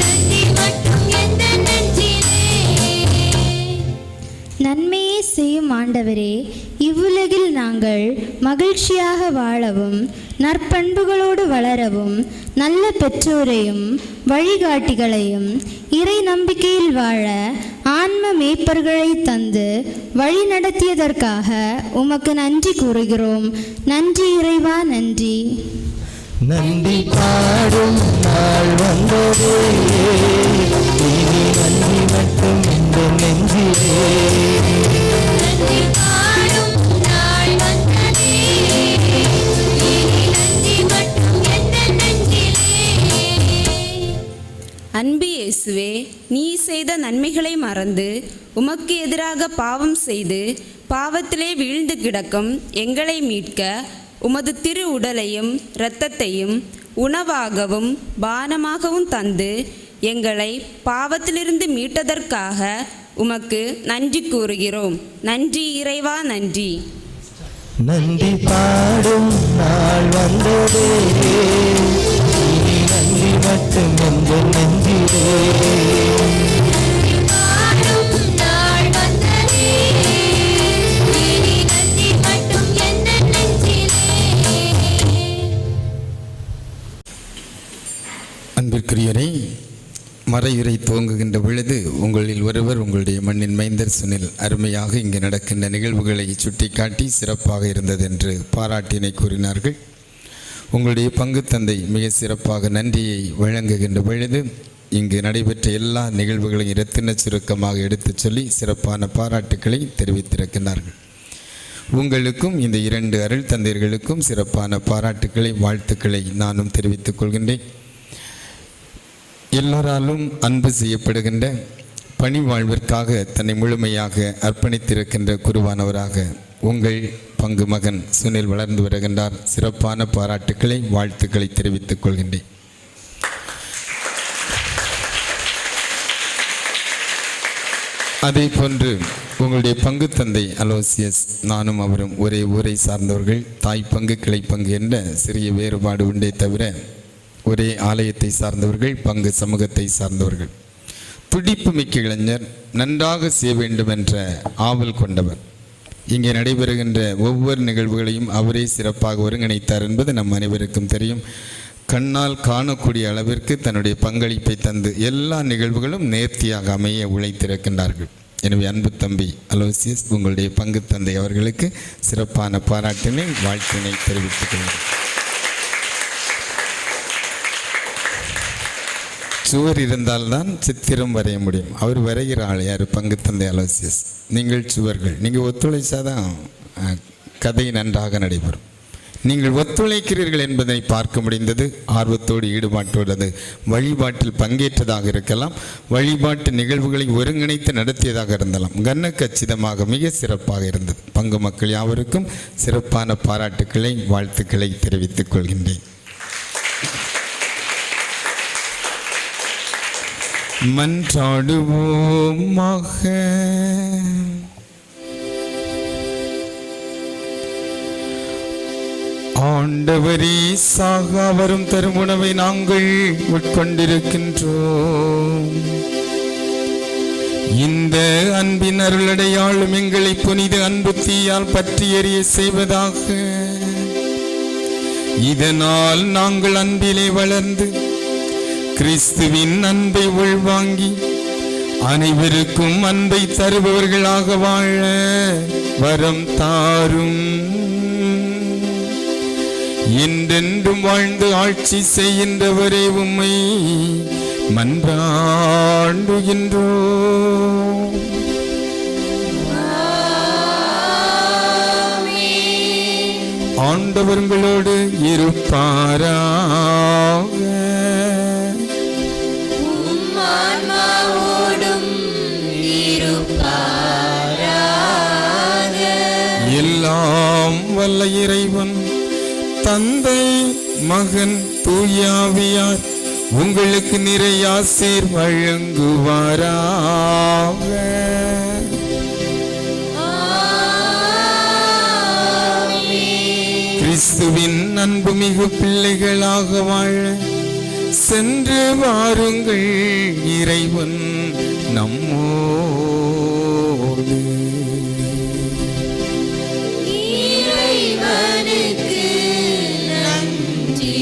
நன்றி மட்டும் எந்த நெஞ்சிலே. நன்மையே செய்யும் ஆண்டவரே, இவ்வுலகில் நாங்கள் மகிழ்ச்சியாக வாழவும் நற்பண்புகளோடு வளரவும் நல்ல பெற்றோரையும் வழிகாட்டிகளையும் இறை நம்பிக்கையில் வாழ ஆன்ம மேய்ப்பர்களை தந்து வழி நடத்தியதற்காக உமக்கு நன்றி கூறுகிறோம். நன்றி இறைவா, நன்றி. நன்றி பாடும் நாள் வந்ததே, நன்றி மட்டும் இந்த நெஞ்சிலே. நன்றி பாடும் நாள் வந்ததே, நன்றி மட்டும் எந்த நெஞ்சிலே. அன்பு இயேசுவே, நீ செய்த நன்மைகளை மறந்து உமக்கு எதிராக பாவம் செய்து பாவத்திலே வீழ்ந்து கிடக்கும் எங்களை மீட்க உமது திரு உடலையும் இரத்தத்தையும் உணவாகவும் பானமாகவும் தந்து எங்களை பாவத்திலிருந்து மீட்டதற்காக உமக்கு நன்றி கூறுகிறோம். நன்றி இறைவா, நன்றி. நன்றி பாடும் நாள் வந்ததே, நன்றி மட்டும் எந்த நெஞ்சிலே. நன்றி பாடும் நாள் வந்ததே, நன்றி மட்டும் எந்த நெஞ்சிலே. அன்பிற்குரியரை, மறையுரை துவங்குகின்ற பொழுது உங்களில் ஒருவர் உங்களுடைய மண்ணின் மைந்தர் சுனில் அருமையாக இங்கு நடக்கின்ற நிகழ்வுகளை சுட்டிக்காட்டி சிறப்பாக இருந்தது என்று பாராட்டினை கூறினார்கள். உங்களுடைய பங்கு தந்தை மிக சிறப்பாக நன்றியை வழங்குகின்ற பொழுது இங்கு நடைபெற்ற எல்லா நிகழ்வுகளையும் இரத்தின சுருக்கமாக எடுத்துச் சொல்லி சிறப்பான பாராட்டுக்களை தெரிவித்திருக்கிறார்கள். உங்களுக்கும் இந்த 2 அருள் தந்தையர்களுக்கும் சிறப்பான பாராட்டுக்களை, வாழ்த்துக்களை நானும் தெரிவித்துக் கொள்கின்றேன். எல்லோராலும் அன்பு செய்யப்படுகின்ற பணி வாழ்விற்காக தன்னை முழுமையாக அர்ப்பணித்திருக்கின்ற குருவானவராக உங்கள் பங்கு மகன் சுனில் வளர்ந்து வருகின்றார். சிறப்பான பாராட்டுக்களை, வாழ்த்துக்களை தெரிவித்துக் கொள்கின்றேன். அதே போன்று உங்களுடைய பங்கு தந்தை அலோசியஸ், நானும் அவரும் ஒரே ஊரை சார்ந்தவர்கள். தாய் பங்கு கிளை பங்கு என்ற சிறிய வேறுபாடு உண்டே தவிர ஒரே ஆலயத்தை சார்ந்தவர்கள், பங்கு சமூகத்தை சார்ந்தவர்கள். துடிப்பு மிக்க இளைஞர், நன்றாக செய்ய வேண்டும் என்ற ஆவல் கொண்டவர். இங்கே நடைபெறுகின்ற ஒவ்வொரு நிகழ்வுகளையும் அவரே சிறப்பாக ஒருங்கிணைத்தார் என்பது நம் அனைவருக்கும் தெரியும். கண்ணால் காணக்கூடிய அளவிற்கு தன்னுடைய பங்களிப்பை தந்து எல்லா நிகழ்வுகளும் நேர்த்தியாக அமைய உழைத்திருக்கின்றார்கள். எனவே அன்பு தம்பி அலோசியஸ், உங்களுடைய பங்கு தந்தை அவர்களுக்கு சிறப்பான பாராட்டினை, வாழ்த்தினை தெரிவித்துக் கொள்கிறேன். சுவர் இருந்தால்தான் சித்திரம் வரைய முடியும். அவர் வரைகிற ஆள் யார்? பங்கு தந்தை அலோசியஸ். நீங்கள் சுவர்கள். நீங்கள் ஒத்துழைச்சாதான் கதை நன்றாக நடைபெறும். நீங்கள் ஒத்துழைக்கிறீர்கள் என்பதை பார்க்க முடிந்தது. ஆர்வத்தோடு, ஈடுபாட்டோடு அது வழிபாட்டில் பங்கேற்றதாக இருக்கலாம், வழிபாட்டு நிகழ்வுகளை ஒருங்கிணைத்து நடத்தியதாக இருந்தாலும் கனக்கச்சிதமாக மிக சிறப்பாக இருந்தது. பங்கு மக்கள் யாவருக்கும் சிறப்பான பாராட்டுக்களை, வாழ்த்துக்களை தெரிவித்துக் கொள்கின்றேன். மன்றாடுவோமாக. ஆண்டவரே, சாக வரும் தரும் உணவை நாங்கள் உட்கொண்டிருக்கின்றோம். இந்த அன்பின் அருளடையாளும் எங்களை புனித அன்பு தீயால் பற்றி எறிய செய்வதாக. இதனால் நாங்கள் அன்பிலே வளர்ந்து கிறிஸ்துவின் அன்பை உள்வாங்கி அனைவருக்கும் அன்பை தருபவர்களாக வாழ வரம் தாரும். என்றென்றும் வாழ்ந்து ஆட்சி செய்கின்றவரே, உம்மை மன்றாடுகின்றோம். ஆண்டவர் உங்களோடு இருப்பாராக. இறைவன் தந்தை மகன் தூயாவியார் உங்களுக்கு நிறைய ஆசீர் வழங்குவாராக. கிறிஸ்துவின் அன்புமிகு பிள்ளைகளாக வாழ சென்று வாருங்கள். இறைவன் நம்மோடு. இறைவனுக்கு நன்றி.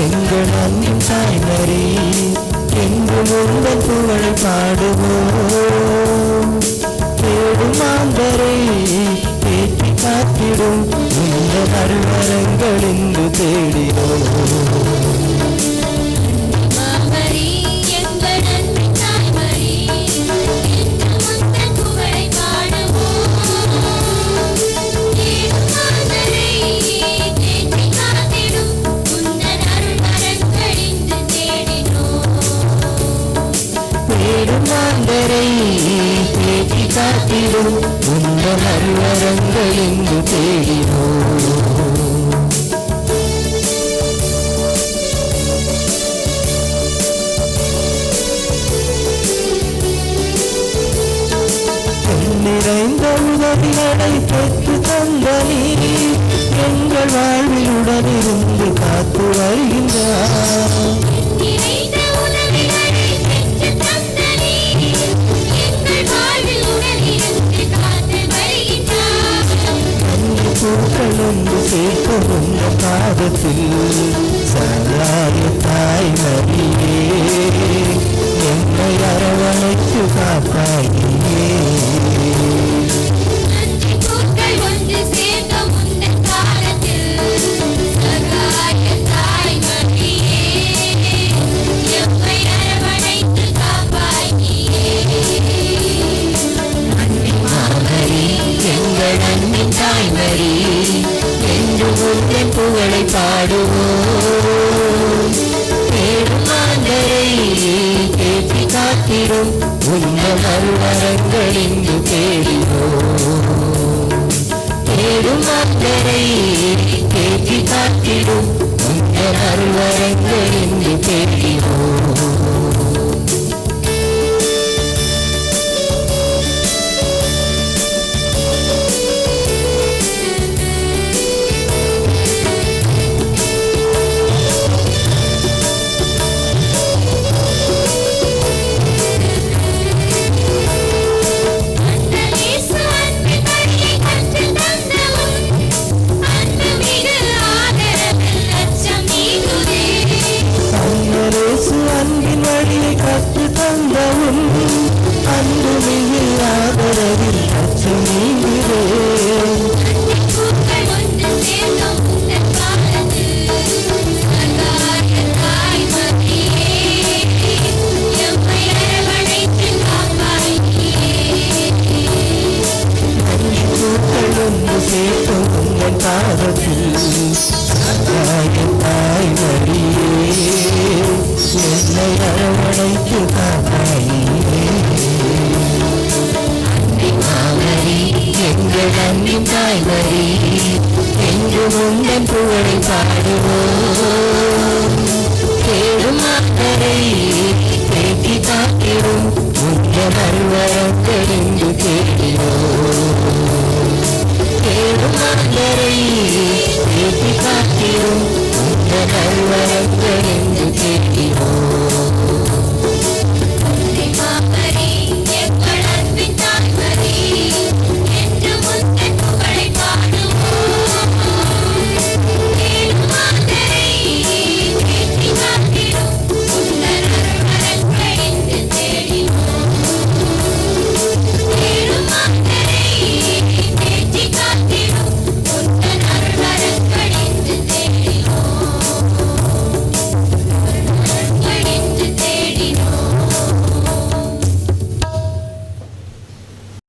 எங்கள் அன்பின் தாய்மரி என்றும் உங்கள் புகழை பாடுவோம். தேடும் ஆண்டரை ஏற்றி காத்திடும் இந்த நல்வரங்கள் இன்று தேடினோம். ஆண்டரை தேடி காத்திடும் உந்த நல்வரங்கள் இங்கு தேடினோம். நிறைந்த உதவிகளை பெற்று தந்த நீர் எங்கள் வாழ்வில் உடனிருந்து காத்து வருகின்றார். பூக்களொன்று சேர்க்கும் உந்த பாதத்தில் சரணாய தாய்மரியே என்னை அரவணைத்து காப்பாயே. தாய்மரி என்று உங்கள் புகழை பாடுவோம். தேடும் ஆண்டரை தேற்றி காத்திடும் உந்த நல்வரங்கள் இங்கு தேடினோம். தேடும் ஆண்டரை தேற்றி காத்திடும் உந்த நல்வரங்கள் இங்கு தேடினோம்.